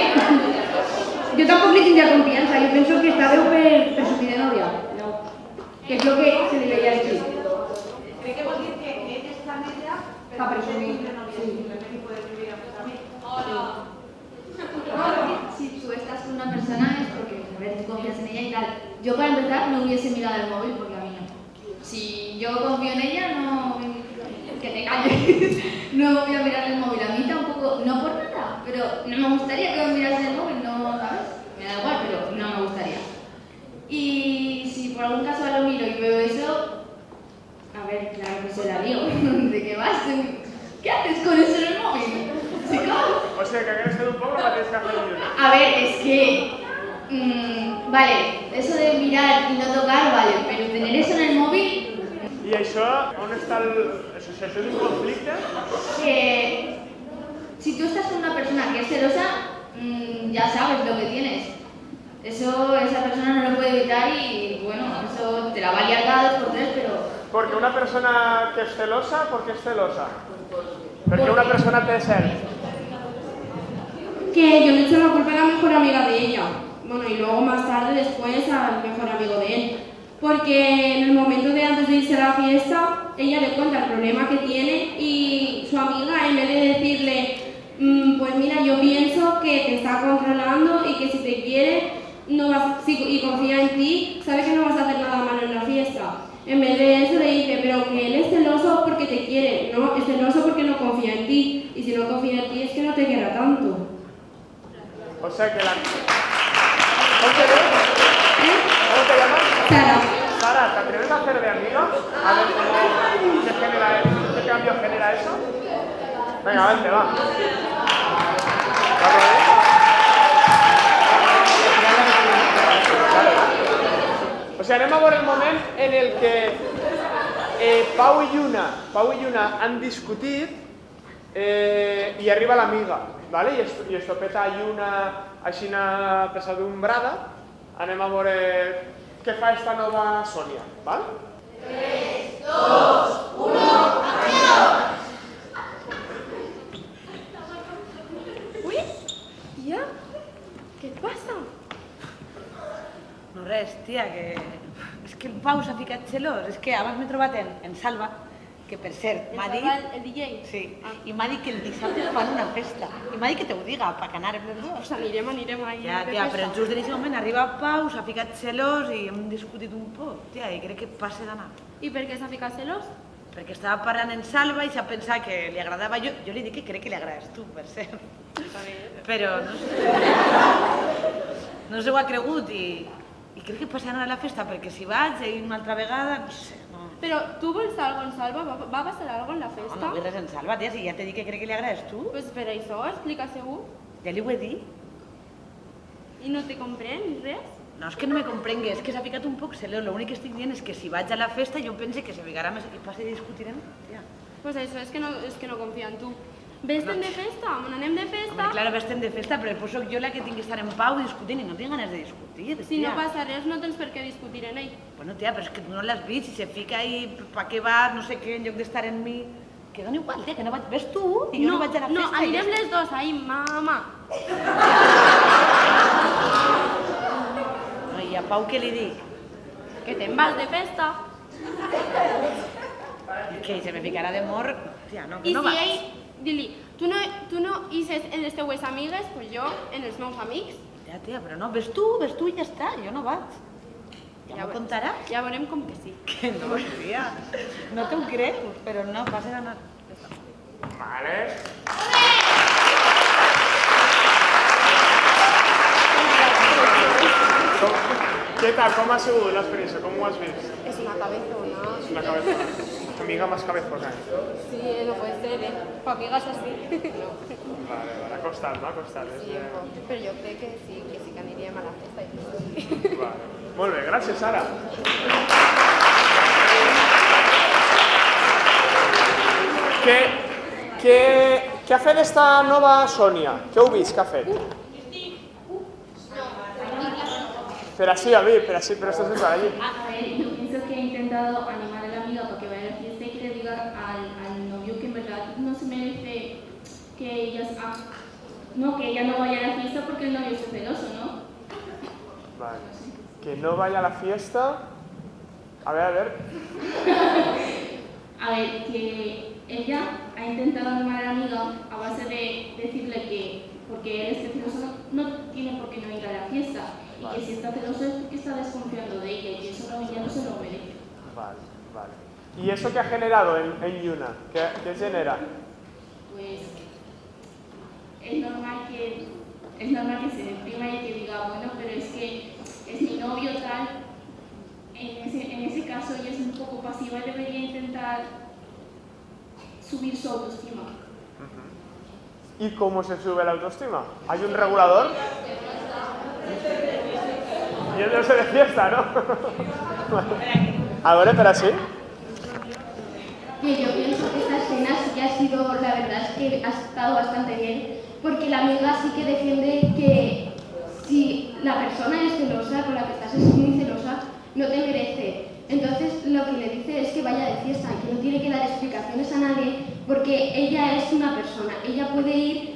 yo tampoco le tendría confianza, yo pienso que esta veu per su de novia, que es lo que se debería decir. Crec que vol dir que ell està amb ella per presumir. Si tú estás con una persona es porque a ver, tú confías en ella y tal. Yo para empezar no hubiese mirado el móvil porque a mí no. Si yo confío en ella, no... que te calles. No voy a mirar el móvil. A mí tampoco, no por nada, pero no me gustaría que me mirasen el móvil, no, ¿sabes? Me da igual, pero no me gustaría. Y si por algún caso lo miro y veo eso, a ver, claro que se la digo. ¿De qué vas? ¿Qué haces con eso en el móvil? O sea, que hagués fet un poc la mateixa que jo. A ver, es que... vale, eso de mirar y no tocar, vale, pero tener eso en el móvil... I això, on està això és un conflicte? Que... si tú estás con una persona que es celosa, ya sabes lo que tienes. Eso, esa persona no lo puede evitar y, bueno, eso te la va a liar cada 2 por 3, pero... Porque una persona que es celosa, ¿por qué es celosa? Porque una persona te cel. Que yo le echo la culpa a la mejor amiga de ella. Bueno, y luego más tarde, después, al mejor amigo de él. Porque en el momento de antes de irse a la fiesta, ella le cuenta el problema que tiene y su amiga, en vez de decirle, pues mira, yo pienso que te está controlando y que si te quiere no vas, y confía en ti, sabe que no vas a hacer nada malo en la fiesta. En vez de eso le dice, pero que él es celoso porque te quiere, no, es celoso porque no confía en ti. Y si no confía en ti es que no te quiera tanto. O sea que la... ¿Cómo te llamas? Sara. Sara, ¿te atreves a hacer de amiga? A ver qué cambio genera eso. Venga, vente, va. O sigui, anem a veure el moment en el que Pau i Lluna han discutit i arriba l'amiga, ¿vale? I estopeta a Lluna així pesadumbrada. Anem a veure què fa esta nova Sònia, ¿vale? 3, 2... 2, 1, acción! Ui, tia, què et passa? No res, tia, que... És que el Pau s'ha ficat gelós. És que abans m'he trobat en Salva, que per cert m'ha dit... El DJ? Sí, i m'ha dit que el dissabte fan una festa. I m'ha dit que te ho diga, pa que anàrem els dos. Pues anirem ahir Ja, tia, però just en aquest moment arriba Pau, s'ha ficat gelós i hem discutit un poc, tia, i crec que passa d'anar. I per què s'ha ficat celós? Perquè estava parlant en Salva i s'ha pensat que li agradava jo. Jo li dic que crec que li agrades tu, per cert. Però no sé... No s'ho ha cregut i crec que passarà a la festa perquè si vaig i una altra vegada, no sé, no... Però tu vols algo en Salva? Va passar algo en la festa? No vull res en Salva, tia, si ja t'he dit que crec que li agrades tu. Pues per això, explica segur. Ja li ho he dit. I no te comprèn ni res? No, és que no me comprengue, és que s'ha ficat un poc celós. L'únic que estic dient és que si vaig a la festa jo pense que se ficarà més i passi a discutirem, tia. Pues això és que no confia en tu. Vés-te'n de festa, on anem de festa. Home, clar, vés-te'n de festa, però després soc jo la que tinc que estar en pau discutint i no tinc ganes de discutir, tia. Si no passa res, no tens per què discutir en ell. Bueno, tia, però és que tu no l'has vist, si se fica ahí, pa què vas, no sé què, en lloc d'estar en mi... Que dona igual, tia, que no vaig... Ves tu i jo no vaig a la festa. No, anirem les dos, ahí, mama. No, i a Pau què li dic? Que te'n vas de festa. Que se me ficarà de mort, tia, no, que I no si vaig. ell, dir-li, tu no hices en les teues amigues, pues jo en els meus amics. Ja, tia, però no, ves tu i ja està, jo no vaig. Ja m'ho contaràs? Ja veurem com que sí. Que no, tia, no t'ho creus, però no, passa d'anar. Vale. ¿Qué tal? ¿Cómo ha sido la experiencia? ¿Cómo has visto? Es una cabezona. Es una cabezona. Tu amiga más cabezona. Sí, no puede ser, ¿eh? Pa' amigas así. No. Vale, ha costat, no? Ha costat. Sí, però jo crec que sí que aniríem a la festa i tot. Vale. Molt bé, gràcies, Sara. Què ha fet esta nova Sònia? Què heu vist que ha fet? Pero así, a ver, pero estás sentado allí. A ver, yo pienso que he intentado animar a la amiga para que vaya a la fiesta y que le diga al novio que en verdad no se merece que ella no vaya a la fiesta porque el novio es celoso, ¿no? Vale. Que no vaya a la fiesta. A ver. A ver, que ella ha intentado animar a la amiga a base de decirle que porque él es celoso no tiene por qué no ir a la fiesta. Y que si está celoso es porque está desconfiando de ella y que eso ella no se lo merece. Vale. ¿Y eso qué ha generado en Yuna? ¿Qué genera? Pues es normal que se deprima y que diga, bueno, pero es que es mi novio tal. En ese caso ella es un poco pasiva y debería intentar subir su autoestima. ¿Y cómo se sube la autoestima? ¿Hay un regulador? Y él no se de fiesta, ¿no? Ahora, pero sí. Yo pienso que esta escena sí que ha sido, la verdad es que ha estado bastante bien, porque la amiga sí que defiende que si la persona es celosa, con la que estás es muy celosa, no te merece. Entonces lo que le dice es que vaya de fiesta, que no tiene que dar explicaciones a nadie, porque ella es una persona, ella puede ir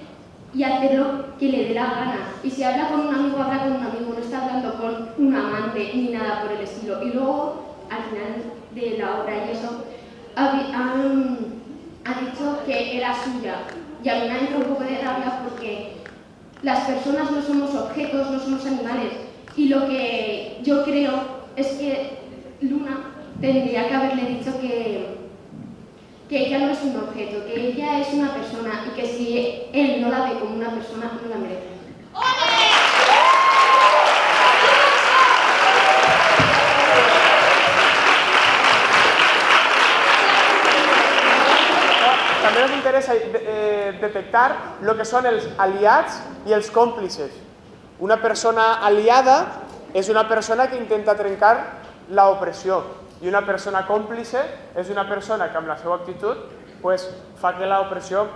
y hacer lo que le dé la gana. Y si habla con un amigo, habla con un amigo, no está hablando con un amante ni nada por el estilo. Y luego, al final de la obra y eso, ha dicho que era suya. Y a mí me entra un poco de rabia porque las personas no somos objetos, no somos animales. Y lo que yo creo es que Luna tendría que haberle dicho que ella no es un objeto, que ella es una persona y que si él no la ve como una persona, no la merece. També ens interessa detectar el que són els aliats i els còmplices. Una persona aliada és una persona que intenta trencar l'opressió i una persona còmplice és una persona que amb la seva actitud fa que l'opressió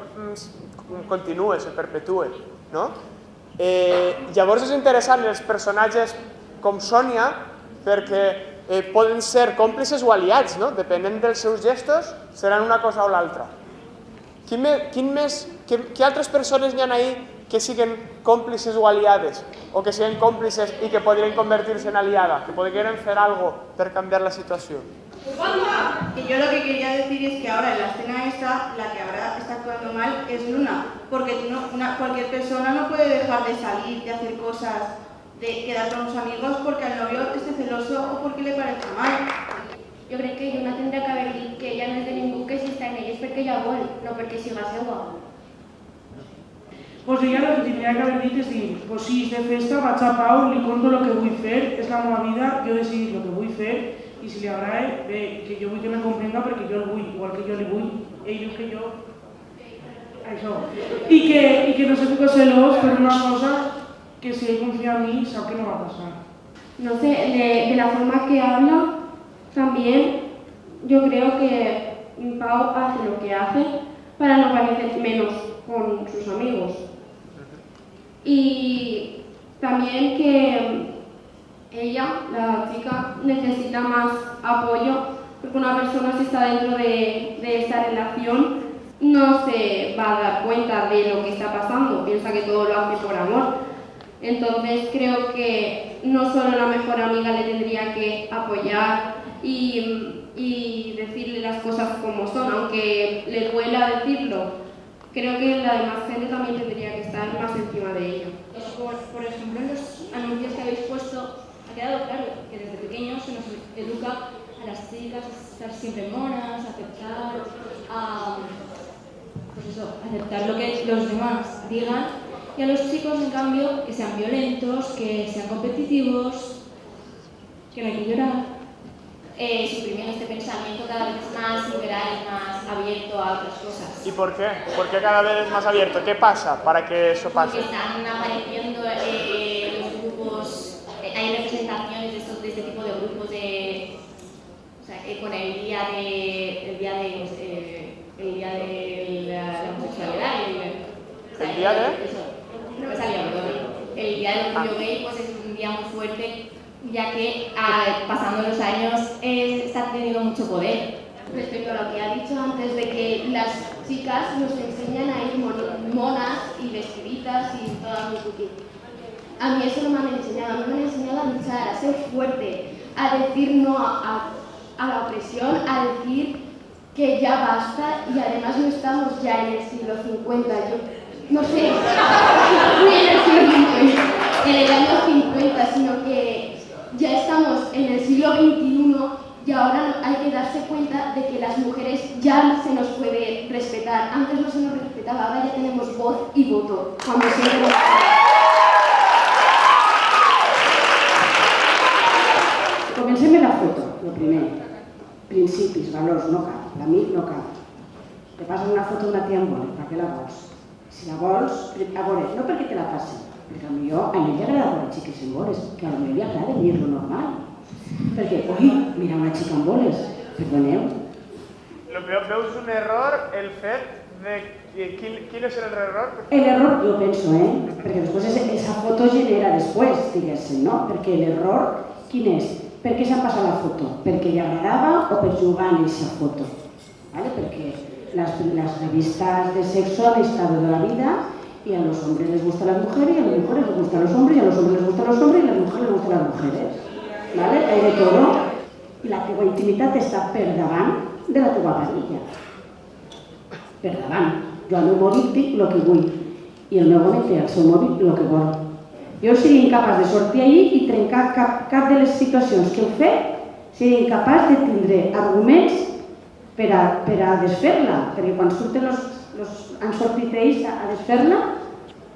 continuï, se perpetue. Llavors és interessant els personatges com Sònia perquè poden ser còmplices o aliats, no? Depenent dels seus gestos, seran una cosa o l'altra. Què altres persones n'hi ha ahí que siguen còmplices o aliades, o que siguen còmplices i que podrien convertir-se en aliada, que podrien fer algo per canviar la situació? Que yo lo que quería decir es que ahora en la escena esta, la que ahora está actuando mal es Luna, porque cualquier persona no puede dejar de salir, de hacer cosas, de quedar con los amigos porque al novio esté celoso o porque le parezca mal. Jo crec que Lluna tindrà que haver dit que ella no és de ningú, que si està en ell és perquè ella vol, no perquè siga seua. Pues ella lo que tendría que haber dicho es decir, pues si es de festa, vaig a Pau, li conto lo que vull fer, és la meva vida, jo decido lo que vull fer, i si li agrada, bé, que jo vull que me comprenda perquè jo el vull, igual que jo li vull, ell diu que jo... Això. I que no se fica celós per una cosa que si ell confia en mi, sap que no va a pasar. No sé, de la forma que habla, también yo creo que Pau hace lo que hace para no parecer menos con sus amigos. Y también que ella, la chica, necesita más apoyo porque una persona si está dentro de esta relación no se va a dar cuenta de lo que está pasando, piensa que todo lo hace por amor. Entonces creo que no solo la mejor amiga le tendría que apoyar y decirle las cosas como son, aunque le duela decirlo. Creo que la demás gente también tendría que estar más encima de ella. Por ejemplo, en los anuncios que habéis puesto, ha quedado claro que desde pequeños se nos educa a las chicas a estar siempre monas, a aceptar, aceptar lo que los demás digan, y a los chicos, en cambio, que sean violentos, que sean competitivos, que no hay que llorar. Suprimiendo este pensamiento cada vez más liberal, más abierto a otras cosas. ¿Y por qué? ¿Por qué cada vez es más abierto? ¿Qué pasa para que eso pase? Porque están apareciendo los grupos, hay representaciones de este tipo de grupos con el día de la homosexualidad. ¿El día de? No me salía, perdón. El día del orgullo gay pues es un día muy fuerte, ya que pasando los años está teniendo mucho poder. Respecto a lo que ha dicho antes de que las chicas nos enseñan a ir monas y vestiditas y todas muy cookie. A mí eso no me han enseñado, a mí me han enseñado a luchar, a ser fuerte, a decir no a la opresión, a decir que ya basta y además no estamos ya en el siglo 50, yo no sé, fui en el siglo 50, en el año 50, sino que ya estamos en el siglo XXI y ahora hay que darse cuenta de que las mujeres ya se nos puede respetar. Antes no se nos respetaba, ahora ya tenemos voz y voto. Cuando Comencem la foto, lo primer. Principis, valors, no cal. L'amic no cal. Te passes una foto d'una tia amb voler, per què la vols? Si la vols, a veure, no perquè te la passi, perquè a mi li agrada veure xiques amb boles, que a mi li agrada i és lo normal. Perquè, oi, mira una xica amb boles, perdoneu. Veus un error el fet de... Quin és l'error? L'error, jo penso, perquè després esa foto genera després, diguéssim, no? Perquè l'error, quin és? Per què s'ha passat la foto? Perquè li agradava o per jugar en aquesta foto? Perquè las revistas de sexo han estado de la vida y a los hombres les gustan las mujeres y a las mujeres les gustan los hombres y a los hombres les gustan los hombres y a las mujeres les gustan las mujeres. ¿Vale? Hay de todo. I la teva intimitat està per davant de la teva parella. Per davant. Jo al meu mòbil dic el que vull i el meu home té al seu mòbil el que vol. Jo seria incapaç de sortir allí i trencar cap de les situacions que heu fet, seria incapaç de tindre arguments per a desfer-la, perquè quan surten han sortit ells a desfer-la,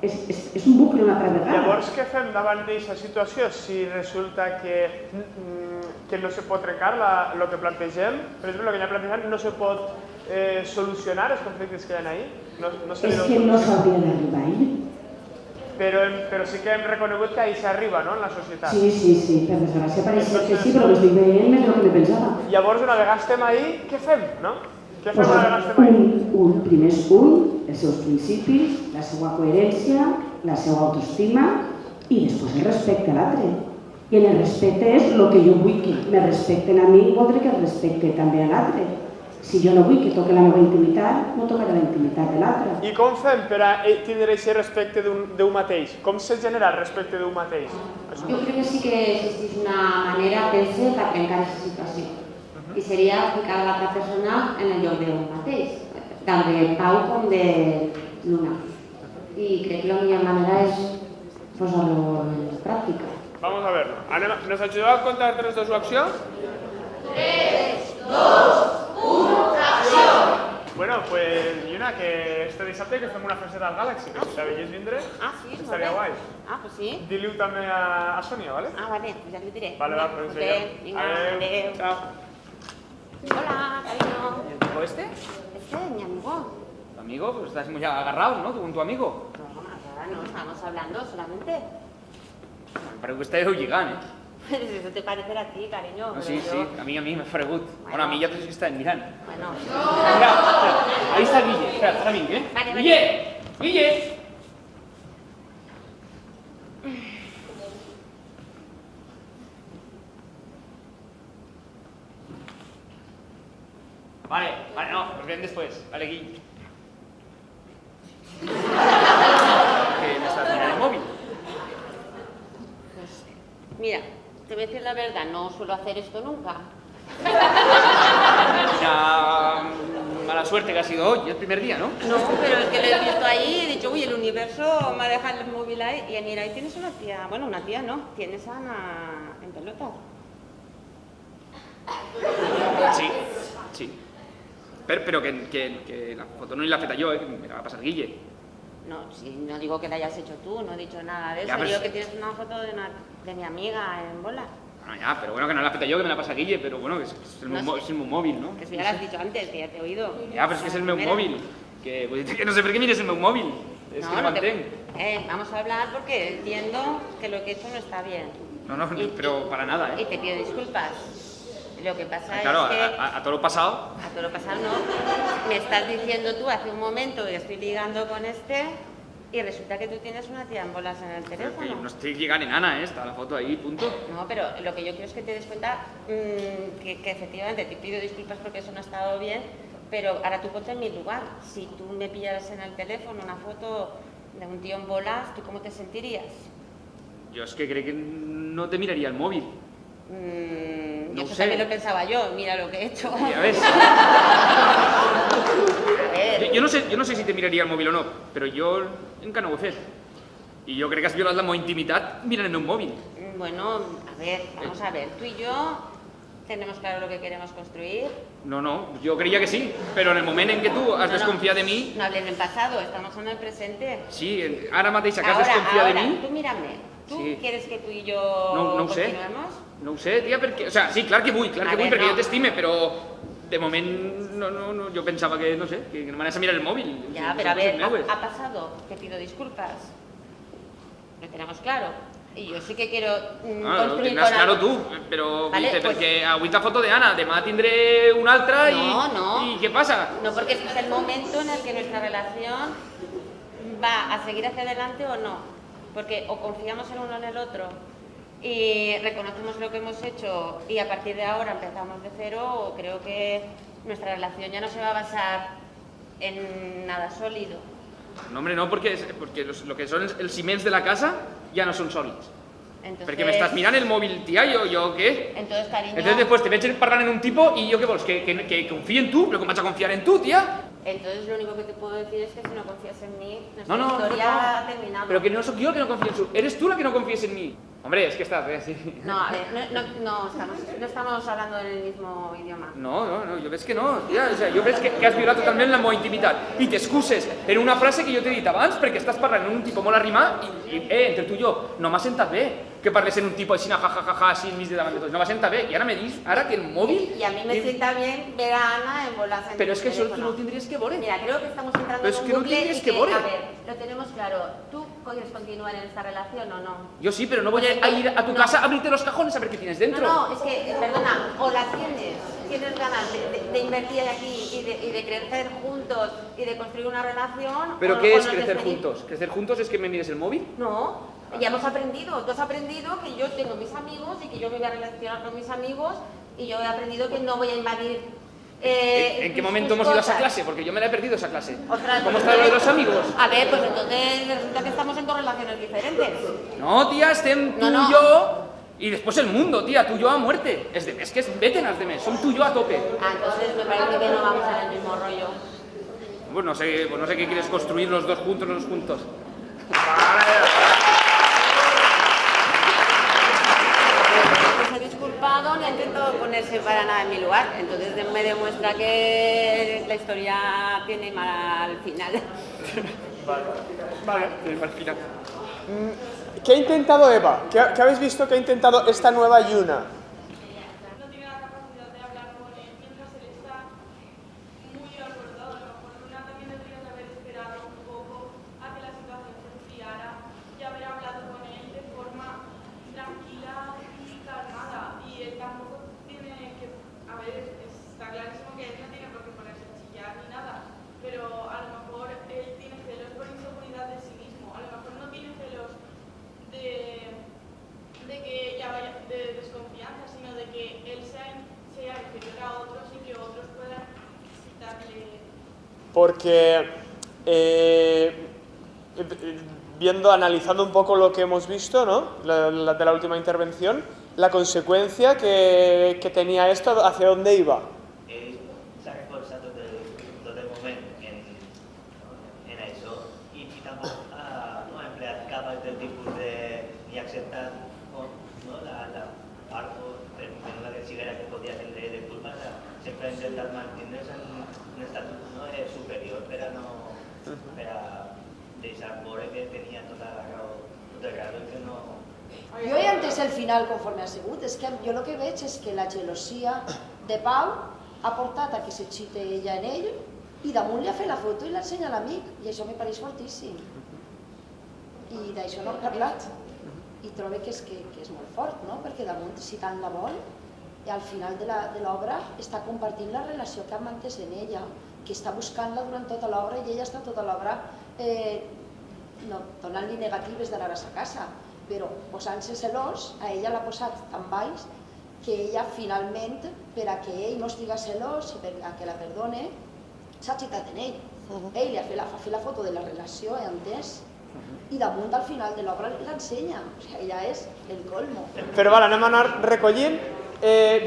és un bucle una altra vegada. Llavors, què fem davant d'aquesta situació si resulta que no se pot trencar el que plantegem? Per exemple, el que ja plantegem no se pot solucionar els conflictes que hi ha ahí? És que no s'hauria d'arribar ahí. Però sí que hem reconegut que ahí s'arriba, no?, en la societat. Sí, per desgràcia pareixia que sí, però l'estic veient més del que me pensava. Llavors, una vegada estem ahí, què fem, no? Què fem una vegada estem ahí? Primer és els seus principis, la seva coherència, la seva autoestima i després el respecte a l'altre. I en el respecte és el que jo vull que me respecten a mi, voldré que respecte també a l'altre. Si jo no vull que toque la meva intimitat, no tocaré la intimitat de l'altre. I com fem per a tindre aquest respecte d'un mateix? Com se genera el respecte d'un mateix? Jo crec que sí que existeix una manera, pense, per trencar aquesta situació. I seria ficar a l'altra persona en el lloc d'un mateix, tant de Pau com de Luna. I crec que la millor manera és posar-lo en pràctica. Vamos a verlo. ¿Nos ayudó a contar 3, 2, 1, acción? 3, 2, 1, acción! Bueno, pues, Lluna, que este dissabte que fem una festa al Galaxy, que si la veiés vindre, estaria guai. Ah, pues sí. Dile-ho també a Sònia, ¿vale? Ah, vale, pues ya le diré. Vale, va, pues Venga, adeu. Chao. Hola, cariño. ¿El tipo este? Este es mi amigo. ¿Tu amigo? Pues estás muy agarrado, ¿no? Tú con tu amigo. No, nada, no, estábamos hablando solamente. Me parece que esteu lligant, eh? Eso te parecerá a ti, cariño. No, sí, sí, a mí m'ha fregut. Bueno, a mi ja tots que estan mirant. Bueno. Espera, ahí está Guille. Espera, ara vinc, eh? Vale, vale. Guille! Guille! Vale, no, nos ven después. Vale, Guille. ¿Qué me estás mirando el móvil? Pues, mira, te voy a decir la verdad, no suelo hacer esto nunca. Una mala suerte que ha sido hoy, el primer día, ¿no? No, pero es que lo he visto ahí y he dicho, uy, el universo me ha dejado el móvil ahí. Y mira, ahí tienes una tía, bueno, una tía no, tienes a Ana en pelota. Sí, sí. Pero que la foto no la he feta yo, que me la va a pasar Guille. No, si no digo que la hayas hecho tú, no he dicho nada de eso. Ya, pero Digo sí. que tienes una foto de mi amiga en bola. Bueno, ya, pero bueno, que no la feta yo, que me la pasa Guille, pero bueno, que es el No meu, sé. és el meu mòbil, no? Que eso ya lo has dicho antes, que ya te he oído. Ja, però és que és el meu Primera. mòbil. Que no sé per què mires el meu mòbil. És que no m'entenc. Vamos a hablar porque entiendo que lo que he hecho no está bien. No, pero para nada, Y ¿eh? te pido disculpas. Lo que pasa Claro, es que... a todo lo pasado. A todo lo pasado no. Me estás diciendo tú hace un momento que estoy ligando con este y resulta que tú tienes una tía en bolas en el Que teléfono. no estic lligant en Ana, está la foto ahí, punto. No, pero lo que yo quiero es que te des cuenta que efectivamente te pido disculpas porque eso no ha estado bien, pero ahora tú ponte en mi lugar. Si tú me pillaras en el teléfono una foto de un tío en bolas, ¿tú cómo te sentirías? Jo és que crec que no te miraria el mòbil. Y No eso sé. también lo pensaba yo, mira lo que he hecho. Ja ves. Jo no sé si te miraria el mòbil o no, però jo encara no ho he fet. I jo crec que has violat la meva intimitat mirant el meu mòbil. Bueno, a ver, vamos a ver, tú y yo tenemos claro lo que queremos construir. No, jo creia que sí, però en el moment en què tu has desconfiat de mi... No hables del pasado, estamos en el presente. Sí, ara mateix que has desconfiat de mi... Tú mírame, ¿tú Sí. quieres que tú y yo No ho sé. continuemos? No ho sé, tia, perquè... O sea, sí, clar que vull, A ver, perquè no. jo t'estime, però de moment no, jo pensava que, no sé, que no m'anaves a mirar el mòbil. Ya, No pero a sé, ver, coses meues. ha pasado, te pido disculpas. Lo tenemos claro. Y yo sí que quiero Ah, lo construir tindràs con claro algo. tu, però Vale, vale, pues- perquè avui la foto d'Anna, demà tindré una altra No. i què passa? No, porque este es el momento en el que nuestra relación va a seguir hacia adelante o no. Porque o confiamos en uno en el otro y reconocemos lo que hemos hecho y a partir de ahora empezamos de cero, o creo que nuestra relación ya no se va a basar en nada sólido. No, hombre, no, perquè lo que són els ciments de la casa ja no són sòlids. Entonces, Perquè m'estàs mirant el mòbil, tia, jo què? Entonces, cariño... Entonces després te veig parlant en un tipo i jo què vols, que confie en tu? Però com vaig a confiar en tu, tia? Entonces lo único que te puedo decir es que si no confías en mí, nuestra No, historia ha terminado. Pero que no soy yo el que no confío en su... Eres tú la que no confíes en mí. Hombre, es que estás, sí. No, a ver, no estamos hablando en el mismo idioma. No, jo veig que no, tia. O sea, jo veig que has violat totalment la meva intimitat i t'excuses en una frase que jo t'he dit abans perquè estàs parlant en un tipus molt arrimat i entre tu i jo, no m'ha sentat bé que parles en un tipus així, jajaja, així enmig de davant de tots, no m'ha sentat bé. I ara me dius, ara que el mòbil... Y a mí me sienta bien ver a Ana en bolas en Pero el es que eso tú teléfono. no tendrías que veure. Mira, creo que estamos entrando Pero es en un que no bucle tendrías y que veure. a ver, lo tenemos claro. ¿Tú quieres continuar en esta relación o no? Yo sí, pero no voy a ir a tu casa a abrirte los cajones a ver qué tienes dentro. No, es que, perdona, o la tienes ganas de invertir aquí y de crecer juntos y de construir una relación. ¿Pero qué es crecer juntos? ¿Crecer juntos es que me mires el móvil? No, ya hemos aprendido. Tú has aprendido que yo tengo mis amigos y que yo me voy a relacionar con mis amigos y yo he aprendido que no voy a invadir. ¿En qué momento hemos ido a esa clase? Porque yo me la he perdido esa clase. Ostras, ¿Cómo está lo de los amigos? A ver, pues entonces resulta que estamos en dos relaciones diferentes. No, tía, estem tú y yo y después el mundo, tía, tú y yo a muerte. Es que es vétenas de mes, son tú y yo a tope. Entonces me parece que no vamos en el mismo rollo. Pues no sé qué quieres construir los dos juntos. No se ha disculpado ni ha intentado ponerse para nada en mi lugar. Entonces me demuestra que la historia tiene mal final. Vale, tiene mal final. ¿Qué ha intentado Eva? ¿Qué habéis visto que ha intentado esta nueva Yuna? No tiene la capacidad de hablar con él mientras él está muy acordado. A lo mejor Luna también debería haber esperado un poco a que la situación se enfriara y haber hablado con él de forma tranquila y calmada. Y él tampoco tiene que... A ver, está clarísimo que él no tiene por qué ponerse a chillar ni nada, pero a lo mejor él tiene celos por inseguridad de sí mismo. A lo mejor no tiene celos de que ella vaya de desconfianza, sino de que él sea inferior a otros y que otros puedan citarle. Porque analizando un poco lo que hemos visto, ¿no? De la última intervención, la consecuencia que tenía esto, ¿hacia dónde iba? S'ha reforçat tot el moment en això i tampoc no ha empleat cap altre tipus de... ni ha acceptat la part per la que siguera que podia tindre de culpa, sempre ha intentat mantindre's en un estatut superior per a deixar veure que tenia tota la raó i que no... Jo he entès el final conforme ha sigut, és que jo el que veig és que la gelosia de Pau ha portat a que s'excite ella en ell i damunt li ha fet la foto i l'ensenya a l'amic, i això me pareix fortíssim. I d'això no hem parlat. I trobo que és molt fort, no? Perquè damunt, si tant la vol, i al final de l'obra està compartint la relació que ha mantès en ella, que està buscant-la durant tota l'obra i ella està tota l'obra donant-li negatives d'anar a sa casa, però posant-se celós, a ella l'ha posat tan baix que ella finalment, per a que ell no estiga celós i per a que la perdone, s'ha xitat en ell. Ell li ha fet la foto de la relació, he entès, i damunt al final de l'obra l'ensenya. O sigui, ja és el colmo. Però vale, anem a anar recollint.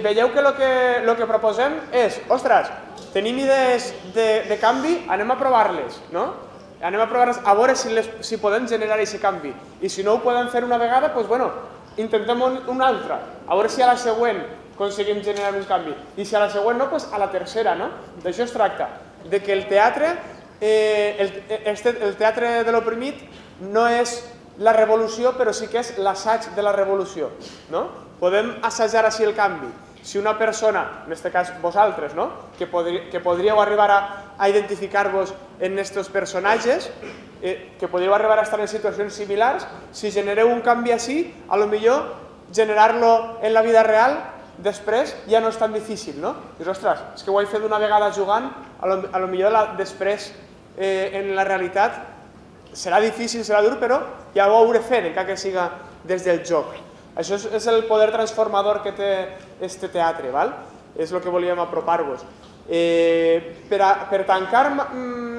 Veieu que el que proposem és, ostres, tenim idees de canvi, anem a provar-les, no? Anem a provar-les a veure si podem generar aquest canvi. I si no ho podem fer una vegada, doncs bueno, intentem una altra. A veure si a la següent aconseguim generar un canvi. I si a la següent no, doncs a la tercera, no? D'això es tracta. De que el teatre, el teatre de l'oprimit no és la revolució, però sí que és l'assaig de la revolució, no? Podem assajar així el canvi. Si una persona, en aquest cas vosaltres, no? Que podríeu arribar a identificar-vos en aquests personatges, que podríeu arribar a estar en situacions similars, si genereu un canvi així, a lo millor generar-lo en la vida real després ja no és tan difícil, no? Dius, ostres, és que ho he fet una vegada jugant, a lo millor després en la realitat serà difícil, serà dur, però ja ho hauré fet, encara que siga des del joc. Això és el poder transformador que té este teatre, val? És el que volíem apropar-vos. Per tancar,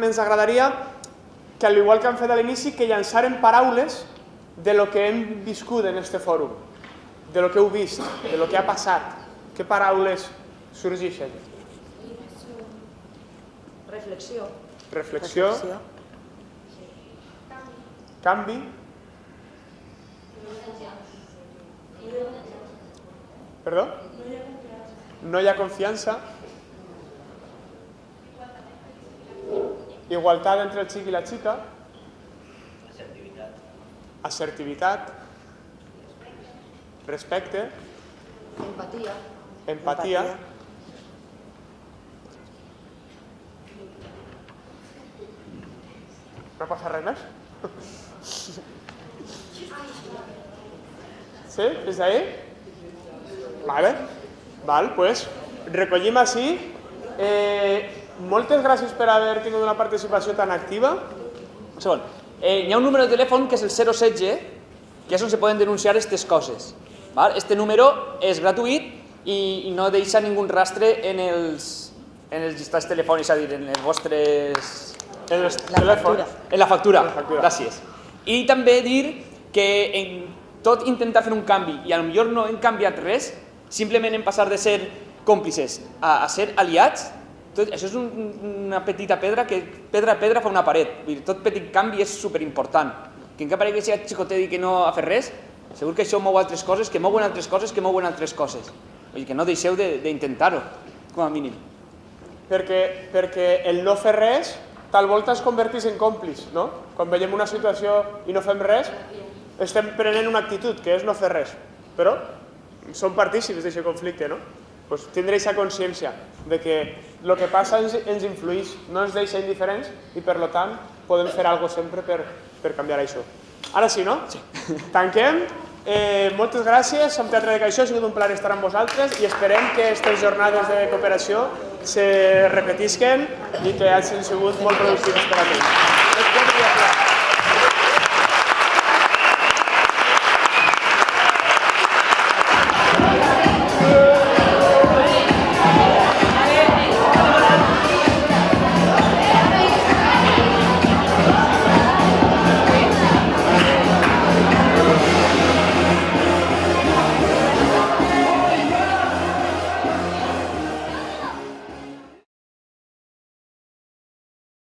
ens agradaria que, al igual que hem fet a l'inici, que llançaren paraules de lo que hem viscut en este fòrum, de lo que heu vist, de lo que ha passat. Què paraules sorgeixen? Reflexió. Reflexió. Canvi. Perdó? No hi ha confiança. Igualtat entre el xic i la xica. Assertivitat. Respecte. Empatia. No passa res més? ¿Sí? ¿Fins ahí? Vale. Val, pues recollim així. moltes gràcies per haver tingut una participació tan activa. Un segon. Hi ha un número de telèfon que és el 016, que és on se poden denunciar aquestes coses. Este número és gratuït i no deixa ningú rastre en els llistats telefònics, és a dir, en els vostres... En la factura. Gràcies. I també dir que en tot intentar fer un canvi i potser no hem canviat res, simplement hem passat de ser còmplices a ser aliats. Això és una petita pedra que pedra a pedra fa una paret. Tot petit canvi és superimportant. Que encara pareix que sigui xicotet i que no ha fet res, segur que això mou altres coses, que mouen altres coses, que mouen altres coses. Vull dir que no deixeu d'intentar-ho, com a mínim. Perquè el no fer res tal volta es converteix en còmplice, no? Quan veiem una situació i no fem res, estem prenent una actitud, que és no fer res. Però som partícips d'aquest conflicte, no? Tindre aquesta consciència de que el que passa ens influeix, no ens deixa indiferents i, per tant, podem fer alguna cosa sempre per canviar això. Ara sí, no? Sí. Tanquem. Moltes gràcies. Som Teatre de Caixó, ha sigut un plaer estar amb vosaltres i esperem que aquestes jornades de cooperació se repetisquen i que hagin sigut molt productives per a tots.